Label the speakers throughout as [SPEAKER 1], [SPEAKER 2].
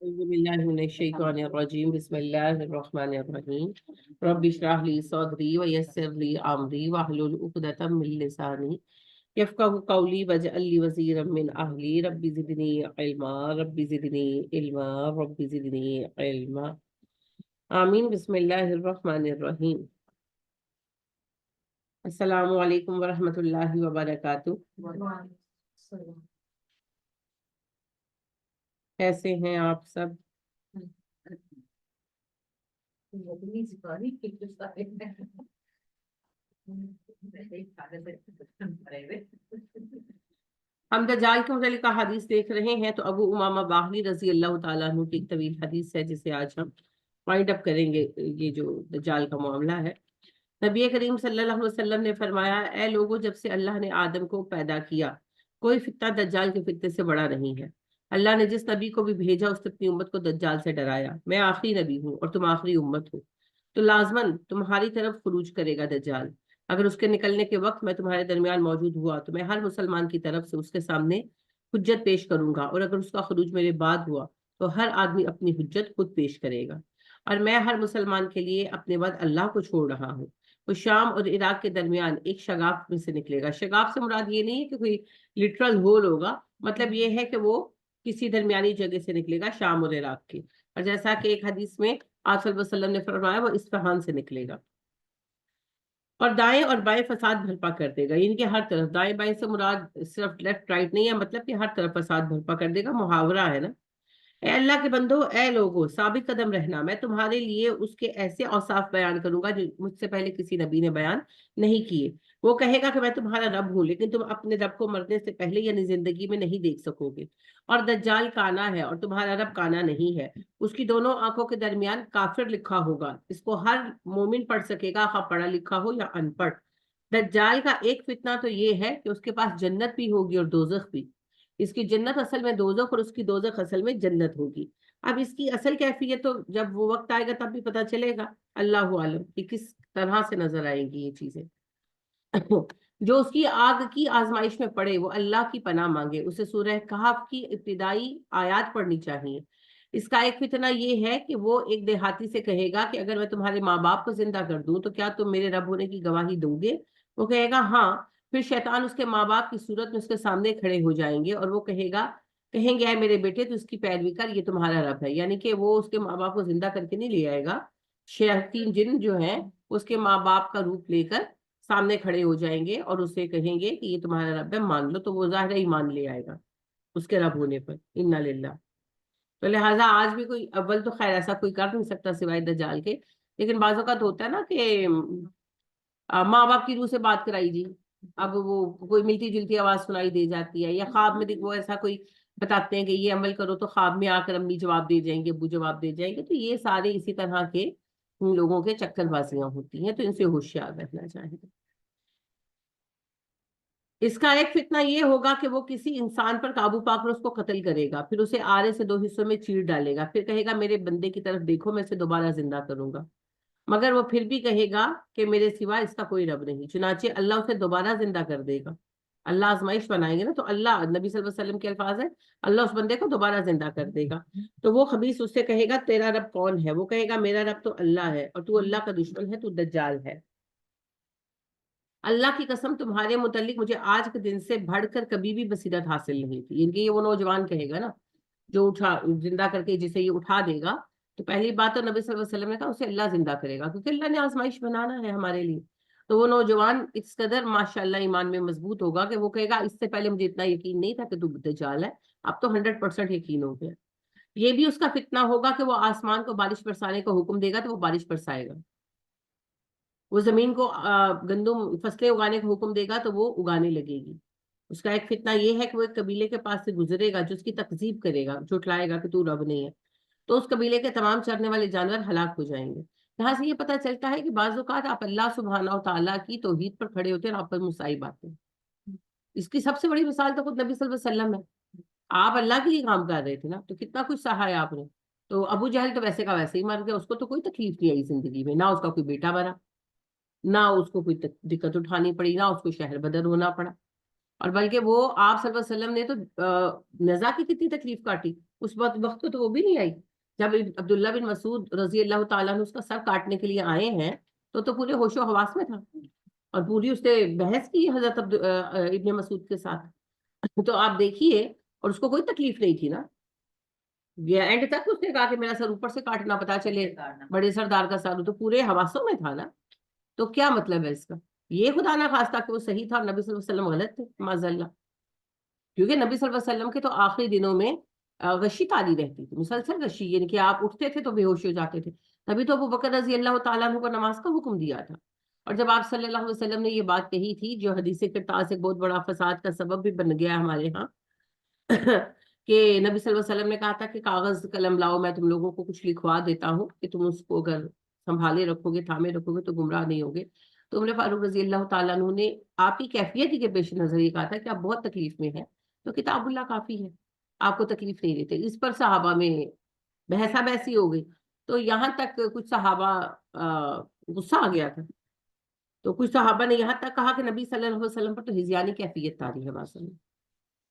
[SPEAKER 1] أعوذ بالله من الشيطان الرجيم بسم الله الرحمن الرحيم رب اشرح لي صدري ويسر لي أمري واحلل عقدة من لساني يفقهوا قولي واجعل لي وزيرا من أهلي رب زدني علما رب زدني علما رب زدني علما آمين بسم الله الرحمن الرحيم السلام علیکم ورحمۃ اللہ وبرکاتہ۔ کیسے ہیں آپ سب؟ ہم دجال کے متعلق حدیث دیکھ رہے ہیں، تو ابو امامہ باہلی رضی اللہ تعالیٰ عنہ کی ایک طویل حدیث ہے جسے آج ہم وائنڈ اپ کریں گے۔ یہ جو دجال کا معاملہ ہے، نبی کریم صلی اللہ علیہ وسلم نے فرمایا، اے لوگوں، جب سے اللہ نے آدم کو پیدا کیا کوئی فتنہ دجال کے فتنے سے بڑا نہیں ہے۔ اللہ نے جس نبی کو بھی بھیجا اس نے اپنی امت کو دجال سے ڈرایا۔ میں آخری نبی ہوں اور تم آخری امت ہو، تو لازماً تمہاری طرف خروج کرے گا دجال۔ اگر اس کے نکلنے کے وقت میں تمہارے درمیان موجود ہوا تو میں ہر مسلمان کی طرف سے اس کے سامنے حجت پیش کروں گا، اور اگر اس کا خروج میرے بعد ہوا تو ہر آدمی اپنی حجت خود پیش کرے گا، اور میں ہر مسلمان کے لیے اپنے بعد اللہ کو چھوڑ رہا ہوں۔ وہ شام اور عراق کے درمیان ایک شگاف میں سے نکلے گا۔ شگاف سے مراد یہ نہیں ہے کہ کوئی لٹرل ہول ہوگا، مطلب یہ ہے کہ وہ کسی درمیانی جگہ سے نکلے گا، شام اور عراق کی۔ اور جیسا کہ ایک حدیث میں آپ صلی اللہ علیہ وسلم نے فرمایا، وہ اصفہان سے نکلے گا اور دائیں اور بائیں فساد بھرپا کر دے گا۔ ان کے ہر طرف، دائیں بائیں سے مراد صرف لیفٹ رائٹ نہیں ہے، مطلب کہ ہر طرف فساد بھرپا کر دے گا، محاورہ ہے نا۔ اے اللہ کے بندو، اے لوگو، ثابت قدم رہنا، میں تمہارے لیے اس کے ایسے اوصاف بیان کروں گا جو مجھ سے پہلے کسی نبی نے بیان نہیں کیے۔ وہ کہے گا کہ میں تمہارا رب ہوں، لیکن تم اپنے رب کو مرنے سے پہلے یعنی زندگی میں نہیں دیکھ سکو گے۔ اور دجال کانا ہے اور تمہارا رب کانا نہیں ہے، اس کی دونوں آنکھوں کے درمیان کافر لکھا ہوگا۔ اس کو ہر مومن پڑھ سکے گا، خواہ پڑھا لکھا ہو یا ان پڑھ۔ دجال کا ایک فتنہ تو یہ ہے کہ اس کے پاس جنت بھی ہوگی اور دوزخ بھی۔ اس کی جنت اصل میں دوزخ اور اس کی دوزخ اصل میں جنت ہوگی۔ اب اس کی اصل کیفیت تو جب وہ وقت آئے گا تب بھی پتہ چلے گا، اللہ عالم کہ کس طرح سے نظر آئیں گی یہ چیزیں۔ جو اس کی آگ کی آزمائش میں پڑے وہ اللہ کی پناہ مانگے، اسے سورہ کہف کی ابتدائی آیات پڑھنی چاہیے۔ اس کا ایک فتنہ یہ ہے کہ وہ ایک دیہاتی سے کہے گا کہ اگر میں تمہارے ماں باپ کو زندہ کر دوں تو کیا تم میرے رب ہونے کی گواہی دو گے؟ وہ کہے گا ہاں۔ پھر شیطان اس کے ماں باپ کی صورت میں اس کے سامنے کھڑے ہو جائیں گے اور وہ کہیں گے اے میرے بیٹے تو اس کی پیروی کر، یہ تمہارا رب ہے۔ یعنی کہ وہ اس کے ماں باپ کو زندہ کر کے نہیں لے آئے گا، شیاطین جن جو ہیں اس کے ماں باپ کا روپ لے کر سامنے کھڑے ہو جائیں گے اور اسے کہیں گے کہ یہ تمہارا رب ہے، مان لو، تو وہ ظاہر ایمان لے آئے گا اس کے رب ہونے پر، انا للہ۔ تو لہٰذا آج بھی کوئی اول تو خیر ایسا کوئی کر نہیں سکتا سوائے دجال کے، لیکن بعض اوقات ہوتا ہے نا کہ ماں باپ کی روح سے بات کرائی جی، اب وہ کوئی ملتی جلتی آواز سنائی دے جاتی ہے، یا خواب میں وہ ایسا کوئی بتاتے ہیں کہ یہ عمل کرو تو خواب میں آ کر امی جواب دے جائیں گے، ابو جواب دے جائیں گے، تو یہ سارے اسی طرح کے لوگوں کے چکر بازیاں ہوتی ہیں، تو ان سے ہوشیار رہنا چاہیے۔ اس کا ایک فتنہ یہ ہوگا کہ وہ کسی انسان پر قابو پا کر اس کو قتل کرے گا، پھر اسے آرے سے دو حصوں میں چیر ڈالے گا، پھر کہے گا میرے بندے کی طرف دیکھو، میں اسے دوبارہ زندہ کروں گا، مگر وہ پھر بھی کہے گا کہ میرے سوا اس کا کوئی رب نہیں۔ چنانچہ اللہ اسے دوبارہ زندہ کر دے گا۔ اللہ آزمائش بنائیں گے نا، تو اللہ، نبی صلی اللہ علیہ وسلم کے الفاظ ہیں، اللہ اس بندے کو دوبارہ زندہ کر دے گا۔ تو وہ خبیث اس سے کہے گا تیرا رب کون ہے؟ وہ کہے گا میرا رب تو اللہ ہے، اور تو اللہ کا دشمن ہے، تو دجال ہے۔ اللہ کی قسم تمہارے متعلق مجھے آج کے دن سے بڑھ کر کبھی بھی بصیرت حاصل نہیں تھی۔ ان کے یہ وہ نوجوان کہے گا نا جو زندہ کر کے جسے یہ اٹھا دے گا، تو پہلی بات تو نبی صلی اللہ علیہ وسلم نے کہا اسے اللہ زندہ کرے گا، کیونکہ اللہ نے آزمائش بنانا ہے ہمارے لیے۔ تو وہ نوجوان اس قدر ماشاءاللہ ایمان میں مضبوط ہوگا کہ وہ کہے گا اس سے پہلے مجھے اتنا یقین نہیں تھا کہ تو دجال ہے، اب تو 100% یقین ہو گیا۔ یہ بھی اس کا فتنہ ہوگا کہ وہ آسمان کو بارش برسانے کا حکم دے گا تو وہ بارش برسائے گا، وہ زمین کو گندم فصلیں اگانے کا حکم دے گا تو وہ اگانے لگے گی۔ اس کا ایک فتنہ یہ ہے کہ وہ ایک قبیلے کے پاس سے گزرے گا جو اس کی تکذیب کرے گا، جھٹلائے گا کہ تو رب نہیں ہے، تو اس قبیلے کے تمام چرنے والے جانور ہلاک ہو جائیں گے۔ یہاں سے یہ پتہ چلتا ہے کہ بعض اوقات آپ اللہ سبحانہ و تعالیٰ کی توحید پر کھڑے ہوتے ہیں اور آپ پر مصائب آتے ہیں۔ اس کی سب سے بڑی مثال تو خود نبی صلی اللہ علیہ وسلم ہے۔ آپ اللہ کے لیے کام کر رہے تھے نا، تو کتنا کچھ سہا ہے آپ نے۔ تو ابو جہل تو ویسے کا ویسے ہی مر گیا، اس کو تو کوئی تکلیف نہیں آئی زندگی میں، نہ اس کا کوئی بیٹا بنا، نہ اس کو کوئی دقت اٹھانی پڑی، نہ اس کو شہر بدر ہونا پڑا۔ اور بلکہ وہ آپ صلی اللہ علیہ وسلم نے تو نزا کی کتنی تکلیف کاٹی اس وقت کو، تو وہ بھی نہیں آئی. جب عبداللہ بن مسعود رضی اللہ تعالیٰ نے اس کا سر کاٹنے کے لیے آئے ہیں تو پورے ہوش و حواس میں تھا، اور پوری اس نے بحث کی حضرت ابن مسعود کے ساتھ. تو آپ دیکھیے، اور اس کو کوئی تکلیف نہیں تھی نا، یہ اینڈ تک اس نے کہا کہ میرا سر اوپر سے کاٹنا پتا چلے بڑے سردار کا سر، تو پورے حواسوں میں تھا نا. تو کیا مطلب ہے اس کا؟ یہ خدا نہ خواستہ کہ وہ صحیح تھا اور نبی صلی اللہ علیہ وسلم غلط تھے معاذ اللہ. کیونکہ نبی صلی اللہ علیہ وسلم کے تو آخری دنوں میں غشی تاری رہتی تھی، مسلسل غشی، یعنی کہ آپ اٹھتے تھے تو بے ہوش ہو جاتے تھے. تبھی تو ابو بکر رضی اللہ تعالیٰ عنہ کو نماز کا حکم دیا تھا. اور جب آپ صلی اللہ علیہ وسلم نے یہ بات کہی تھی، جو حدیث کرتاز ایک بہت بڑا فساد کا سبب بھی بن گیا ہمارے ہاں، کہ نبی صلی اللہ علیہ وسلم نے کہا تھا کہ کاغذ قلم لاؤ، میں تم لوگوں کو کچھ لکھوا دیتا ہوں کہ تم اس کو اگر سنبھالے رکھو گے، تھامے رکھو گے تو گمراہ نہیں ہوگے. تو عمر فاروق رضی اللہ تعالیٰ عنہ نے آپ کی کیفیت ہی کے پیش نظر یہ کہا تھا کہ آپ بہت تکلیف میں ہیں، تو کتاب اللہ کافی ہے، آپ کو تکلیف نہیں دیتے. اس پر صحابہ میں بحثہ بحثی ہو گئی، تو یہاں تک کچھ صحابہ غصہ آ گیا تھا. تو کچھ صحابہ نے یہاں تک کہا کہ نبی صلی اللہ علیہ وسلم پر تو ہذیانی کیفیت طاری ہے واسطے.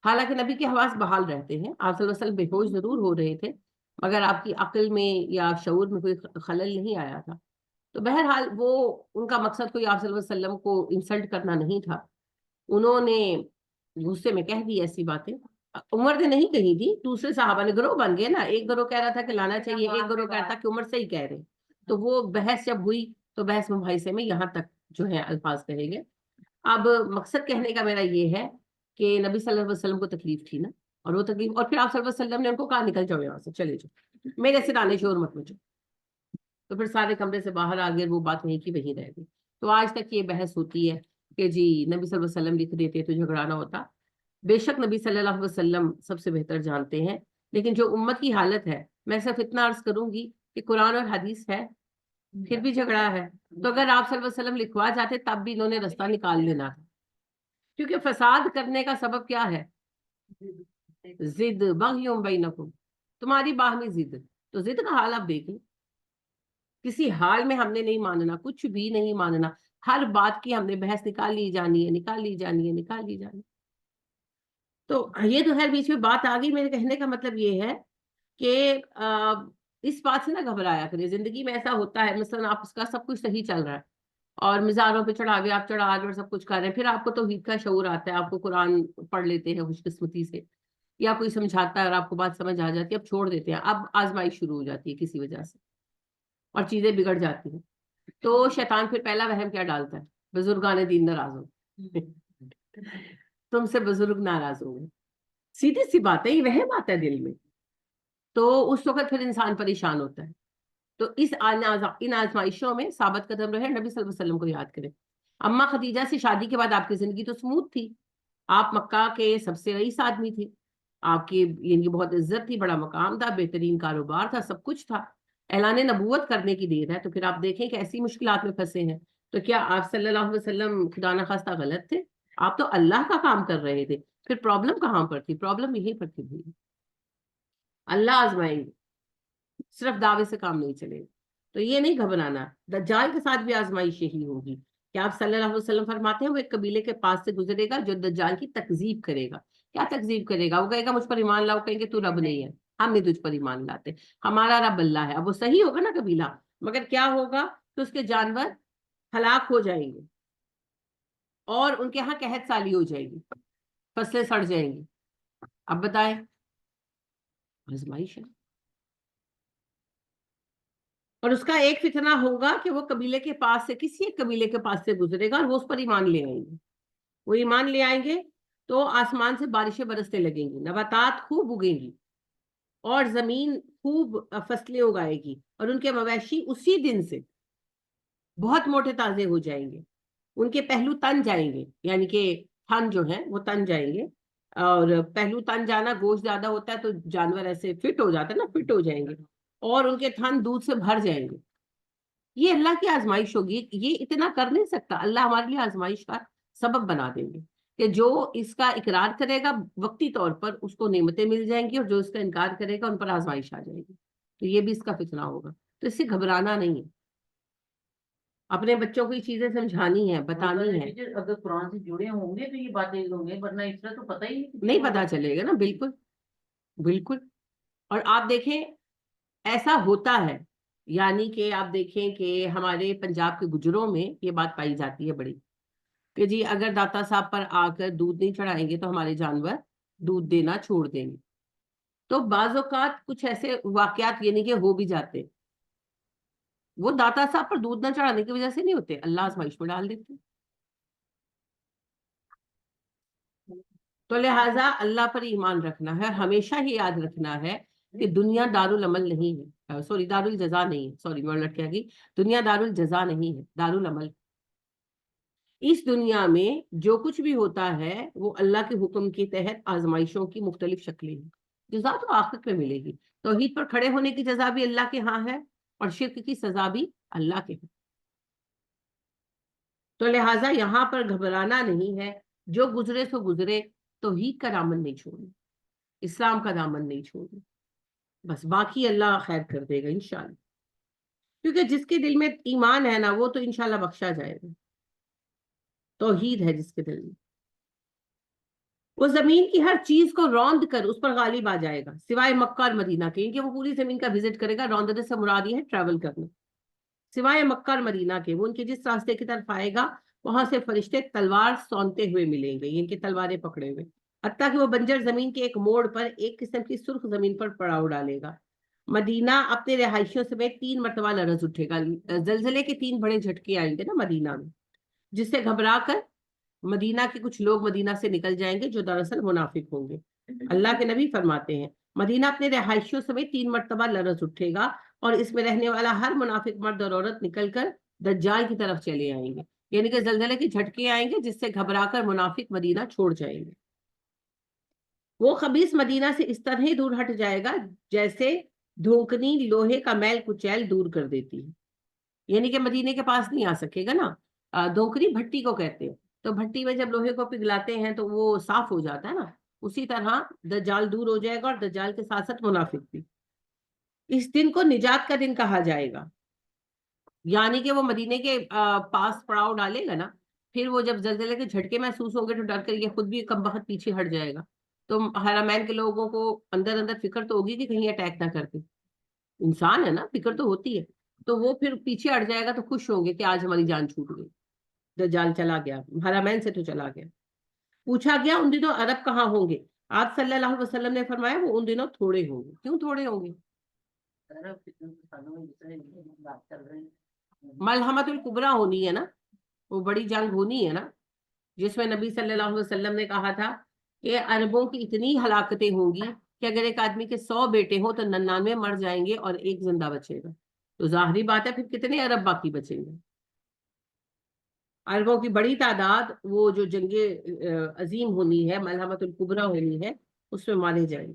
[SPEAKER 1] حالانکہ نبی کے حواس بحال رہتے ہیں، آپ صلی اللہ علیہ وسلم بے ہوش ضرور ہو رہے تھے، مگر آپ کی عقل میں یا شعور میں کوئی خلل نہیں آیا تھا. تو بہرحال وہ ان کا مقصد کوئی آپ صلی اللہ علیہ وسلم کو انسلٹ کرنا نہیں تھا. انہوں نے غصے میں کہہ دی ایسی باتیں. عمر نے نہیں کہی تھی، دوسرے صحابہ نے، گروہ بن گئے نا، ایک گروہ کہہ رہا تھا کہ لانا چاہیے، ایک گروہ کہہ رہا تھا کہ عمر سے ہی کہہ رہے. تو وہ بحث جب ہوئی تو بحث مباحثے میں یہاں تک جو ہے الفاظ کہے گئے. اب مقصد کہنے کا میرا یہ ہے کہ نبی صلی اللہ علیہ وسلم کو تکلیف تھی نا، اور وہ تکلیف، اور پھر آپ صلی اللہ علیہ وسلم نے ان کو کہا نکل جاؤ یہاں سے، چلے جاؤ، میرے سے دانے شور مت مچو. تو پھر سارے کمرے سے باہر آ گئے، وہ بات وہیں کی وہیں رہ گئی. تو آج تک یہ بحث ہوتی ہے کہ جی نبی صلی اللہ علیہ وسلم لکھ دیتے تو جھگڑا نہ ہوتا. بے شک نبی صلی اللہ علیہ وسلم سب سے بہتر جانتے ہیں، لیکن جو امت کی حالت ہے، میں صرف اتنا عرض کروں گی کہ قرآن اور حدیث ہے، پھر بھی جھگڑا ہے. تو اگر آپ صلی اللہ علیہ وسلم لکھوا جاتے تب بھی انہوں نے رستہ نکال لینا تھا. کیونکہ فساد کرنے کا سبب کیا ہے؟ ضد، بغیوں بینکم، تمہاری باہمی ضد. تو ضد کا حال آپ دیکھیں، کسی حال میں ہم نے نہیں ماننا، کچھ بھی نہیں ماننا، ہر بات کی ہم نے بحث نکال لی جانی ہے، نکال لی جانی ہے، نکال لی جانی. تو یہ تو خیر بیچ میں بات آ گئی. میرے کہنے کا مطلب یہ ہے کہ اس بات سے نہ گھبرایا کرے. زندگی میں ایسا ہوتا ہے، مثلا آپ اس کا سب کچھ صحیح چل رہا ہے اور مزاروں پہ چڑھا گیا، آپ چڑھا اور سب کچھ کر رہے ہیں، پھر آپ کو توحید کا شعور آتا ہے، آپ کو قرآن پڑھ لیتے ہیں خوش قسمتی سے، یا کوئی سمجھاتا ہے اور آپ کو بات سمجھ آ جاتی ہے، اب چھوڑ دیتے ہیں، اب آزمائش شروع ہو جاتی ہے کسی وجہ سے اور چیزیں بگڑ جاتی ہیں. تو شیطان پھر پہلا وہم کیا ڈالتا ہے؟ بزرگان دین ناراض ہو، تم سے بزرگ ناراض ہو گئے. سیدھی سی بات ہے، یہ وہم آتا ہے دل میں، تو اس وقت پھر انسان پریشان ہوتا ہے. تو ان آزمائشوں میں ثابت قدم رہے، نبی صلی اللہ علیہ وسلم کو یاد کریں. اما خدیجہ سے شادی کے بعد آپ کی زندگی تو سموتھ تھی، آپ مکہ کے سب سے رئیس آدمی تھے، آپ کی یعنی بہت عزت تھی، بڑا مقام تھا، بہترین کاروبار تھا، سب کچھ تھا. اعلان نبوت کرنے کی دیر ہے تو پھر آپ دیکھیں کہ ایسی مشکلات میں پھنسے ہیں. تو کیا آپ صلی اللہ علیہ وسلم خدا نخواستہ غلط تھے؟ آپ تو اللہ کا کام کر رہے تھے. پھر پرابلم کہاں پر تھی؟ پرابلم یہیں پر تھی. اللہ آزمائیں گے، صرف دعوے سے کام نہیں چلے گا. تو یہ نہیں گھبرانا. دجال کے ساتھ بھی آزمائش یہی ہوگی کہ آپ صلی اللہ علیہ وسلم فرماتے ہیں وہ ایک قبیلے کے پاس سے گزرے گا جو دجال کی تکذیب کرے گا. کیا تکذیب کرے گا؟ وہ کہے گا مجھ پر ایمان لاؤ، کہیں گے تو رب نہیں ہے، ہم نہیں تجھ پر ایمان لاتے، ہمارا رب اللہ ہے. اب وہ صحیح ہوگا نا قبیلہ، مگر کیا ہوگا کہ اس کے جانور ہلاک ہو جائیں گے اور ان کے ہاں قحط سالی ہو جائے گی، فصلیں سڑ جائیں گی. اب بتائیں، آزمائش ہے. اور اس کا ایک فتنہ ہوگا کہ وہ قبیلے کے پاس سے، کسی ایک قبیلے کے پاس سے گزرے گا اور وہ اس پر ایمان لے آئیں گے. وہ ایمان لے آئیں گے تو آسمان سے بارشیں برسنے لگیں گی، نباتات خوب اگیں گی اور زمین خوب فصلیں اگائے گی، اور ان کے مویشی اسی دن سے بہت موٹے تازے ہو جائیں گے. ان کے پہلو تن جائیں گے، یعنی کہ تھن جو ہیں وہ تن جائیں گے. اور پہلو تن جانا، گوشت زیادہ ہوتا ہے تو جانور ایسے فٹ ہو جاتا ہے نا، فٹ ہو جائیں گے، اور ان کے تھن دودھ سے بھر جائیں گے. یہ اللہ کی آزمائش ہوگی. یہ اتنا کر نہیں سکتا اللہ، ہمارے لیے آزمائش کا سبب بنا دیں گے کہ جو اس کا اقرار کرے گا وقتی طور پر اس کو نعمتیں مل جائیں گی، اور جو اس کا انکار کرے گا ان پر آزمائش آ جائے گی. تو یہ بھی اس کا فتنہ ہوگا. تو اس سے گھبرانا نہیں ہے. اپنے بچوں کو یہ چیزیں سمجھانی ہے، بتانی ہے.
[SPEAKER 2] اگر قرآن سے جڑے ہوں گے تو یہ باتیں ہوں گے، ورنہ اس طرح تو پتہ ہی
[SPEAKER 1] نہیں پتا چلے گا نا. بالکل بالکل. اور آپ دیکھیں ایسا ہوتا ہے، یعنی کہ آپ دیکھیں کہ ہمارے پنجاب کے گجروں میں یہ بات پائی جاتی ہے بڑی، کہ جی اگر داتا صاحب پر آ کر دودھ نہیں چڑھائیں گے تو ہمارے جانور دودھ دینا چھوڑ دیں گے. تو بعض اوقات کچھ ایسے واقعات یعنی کہ ہو بھی جاتے، وہ داتا صاحب پر دودھ نہ چڑھانے کی وجہ سے نہیں ہوتے، اللہ آزمائش میں ڈال دیتے. تو لہٰذا اللہ پر ایمان رکھنا ہے، ہمیشہ ہی یاد رکھنا ہے کہ دنیا دار العمل نہیں ہے، سوری دار الجزا نہیں ہے، سوری میں الٹ کیا گئی، دنیا دار الجزا نہیں ہے، دار العمل. اس دنیا میں جو کچھ بھی ہوتا ہے وہ اللہ کے حکم کے تحت آزمائشوں کی مختلف شکلیں ہیں. جزا تو آخرت میں ملے گی. توحید پر کھڑے ہونے کی جزا بھی اللہ کے ہاں ہے، اور شرک کی سزا بھی اللہ کے ہاں. تو لہٰذا یہاں پر گھبرانا نہیں ہے، جو گزرے سو گزرے، توحید کا دامن نہیں چھوڑنا، اسلام کا دامن نہیں چھوڑنا، بس باقی اللہ خیر کر دے گا انشاءاللہ. کیونکہ جس کے دل میں ایمان ہے نا وہ تو انشاءاللہ بخشا جائے گا. توحید ہے جس کے دل میں، وہ زمین کی ہر چیز کو روند کر اس پر غالب آ جائے گا سوائے مکہ اور مدینہ کے. کہ وہ پوری زمین کا وزٹ کرے گا، روندنے سے مراد یہ ہے ٹریول کرنا. سوائے مکہ اور مدینہ کے، وہ ان کے جس راستے کی طرف آئے گا وہاں سے فرشتے تلوار سونتے ہوئے ملیں گے، ان کی تلواریں پکڑے ہوئے، حتیٰ کہ وہ بنجر زمین کے ایک موڑ پر ایک قسم کی سرخ زمین پر پڑاؤ ڈالے گا. مدینہ اپنے رہائشیوں سمیت 3 مرتبہ لرز اٹھے گا. زلزلے کے 3 بڑے جھٹکے آئیں گے نا مدینہ میں، جس سے گھبرا کر مدینہ کے کچھ لوگ مدینہ سے نکل جائیں گے جو دراصل منافق ہوں گے. اللہ کے نبی فرماتے ہیں مدینہ اپنے رہائشیوں سمیت 3 مرتبہ لرز اٹھے گا، اور اس میں رہنے والا ہر منافق مرد اور عورت نکل کر دجال کی طرف چلے آئیں گے. یعنی کہ زلزلے کے جھٹکے آئیں گے جس سے گھبرا کر منافق مدینہ چھوڑ جائیں گے. وہ خبیث مدینہ سے اس طرح ہی دور ہٹ جائے گا جیسے دھوکنی لوہے کا میل کچیل دور کر دیتی ہے. یعنی کہ مدینے کے پاس نہیں آ سکے گا نا. دھوکنی بھٹی کو کہتے ہیں، تو بھٹی میں جب لوہے کو پگھلاتے ہیں تو وہ صاف ہو جاتا ہے نا، اسی طرح دجال دور ہو جائے گا، اور دجال کے ساتھ ساتھ منافق بھی. اس دن کو نجات کا دن کہا جائے گا، یعنی کہ وہ مدینے کے پاس پڑاؤ ڈالے گا نا، پھر وہ جب زلزلے کے جھٹکے محسوس ہوں گے تو ڈر کر یہ خود بھی کم بخت پیچھے ہٹ جائے گا. تو حرمین کے لوگوں کو اندر اندر فکر تو ہوگی کہ کہیں اٹیک نہ کرتے، انسان ہے نا، فکر تو ہوتی ہے. تو وہ پھر پیچھے ہٹ جائے گا تو خوش ہوں گے کہ آج ہماری جان چھوٹ گئی، دجال چلا گیا، حرمین سے تو چلا گیا. پوچھا گیا ان دنوں عرب کہاں ہوں گے؟ آپ صلی اللہ علیہ وسلم نے فرمایا وہ ان دنوں تھوڑے ہوں گے. کیوں تھوڑے ہوں گے؟ ملحمت الکبریٰ ہونی ہے نا، وہ بڑی جنگ ہونی ہے نا، جس میں نبی صلی اللہ علیہ وسلم نے کہا تھا کہ عربوں کی اتنی ہلاکتیں ہوں گی کہ اگر ایک آدمی کے 100 بیٹے ہوں تو 99 مر جائیں گے اور ایک زندہ بچے گا. تو ظاہری بات ہے پھر کتنے عرب باقی بچیں گے؟ عربوں کی بڑی تعداد وہ جو جنگ عظیم ہونی ہے، ملحمت الکبریٰ ہونی ہے، اس میں مارے جائیں گے.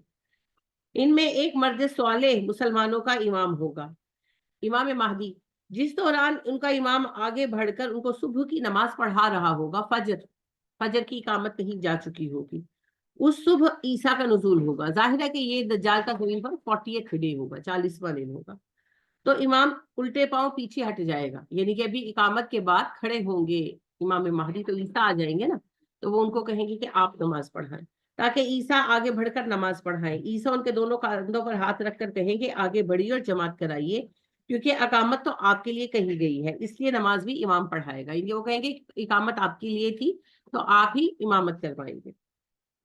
[SPEAKER 1] ان میں ایک مرد صالح مسلمانوں کا امام ہوگا، امام مہدی، جس دوران ان کا امام آگے بڑھ کر ان کو صبح کی نماز پڑھا رہا ہوگا. فجر کی اقامت کہیں جا چکی ہوگی. اس صبح عیسیٰ کا نزول ہوگا. ظاہر ہے کہ یہ دجال کا زمین پر 48 ڈے ہوگا، 40واں دن ہوگا. تو امام الٹے پاؤں پیچھے ہٹ جائے گا، یعنی کہ ابھی اقامت کے بعد کھڑے ہوں گے امام مہدی، تو عیسیٰ آ جائیں گے نا، تو وہ ان کو کہیں گے کہ آپ نماز پڑھائیں، تاکہ عیسیٰ آگے بڑھ کر نماز پڑھائیں. عیسیٰ ان کے دونوں کاندھوں پر ہاتھ رکھ کر کہیں گے آگے بڑھیے اور جماعت کرائیے، کیونکہ اقامت تو آپ کے لیے کہی گئی ہے، اس لیے نماز بھی امام پڑھائے گا. یعنی وہ کہیں گے اقامت آپ کے لیے تھی تو آپ ہی امامت کروائیں گے.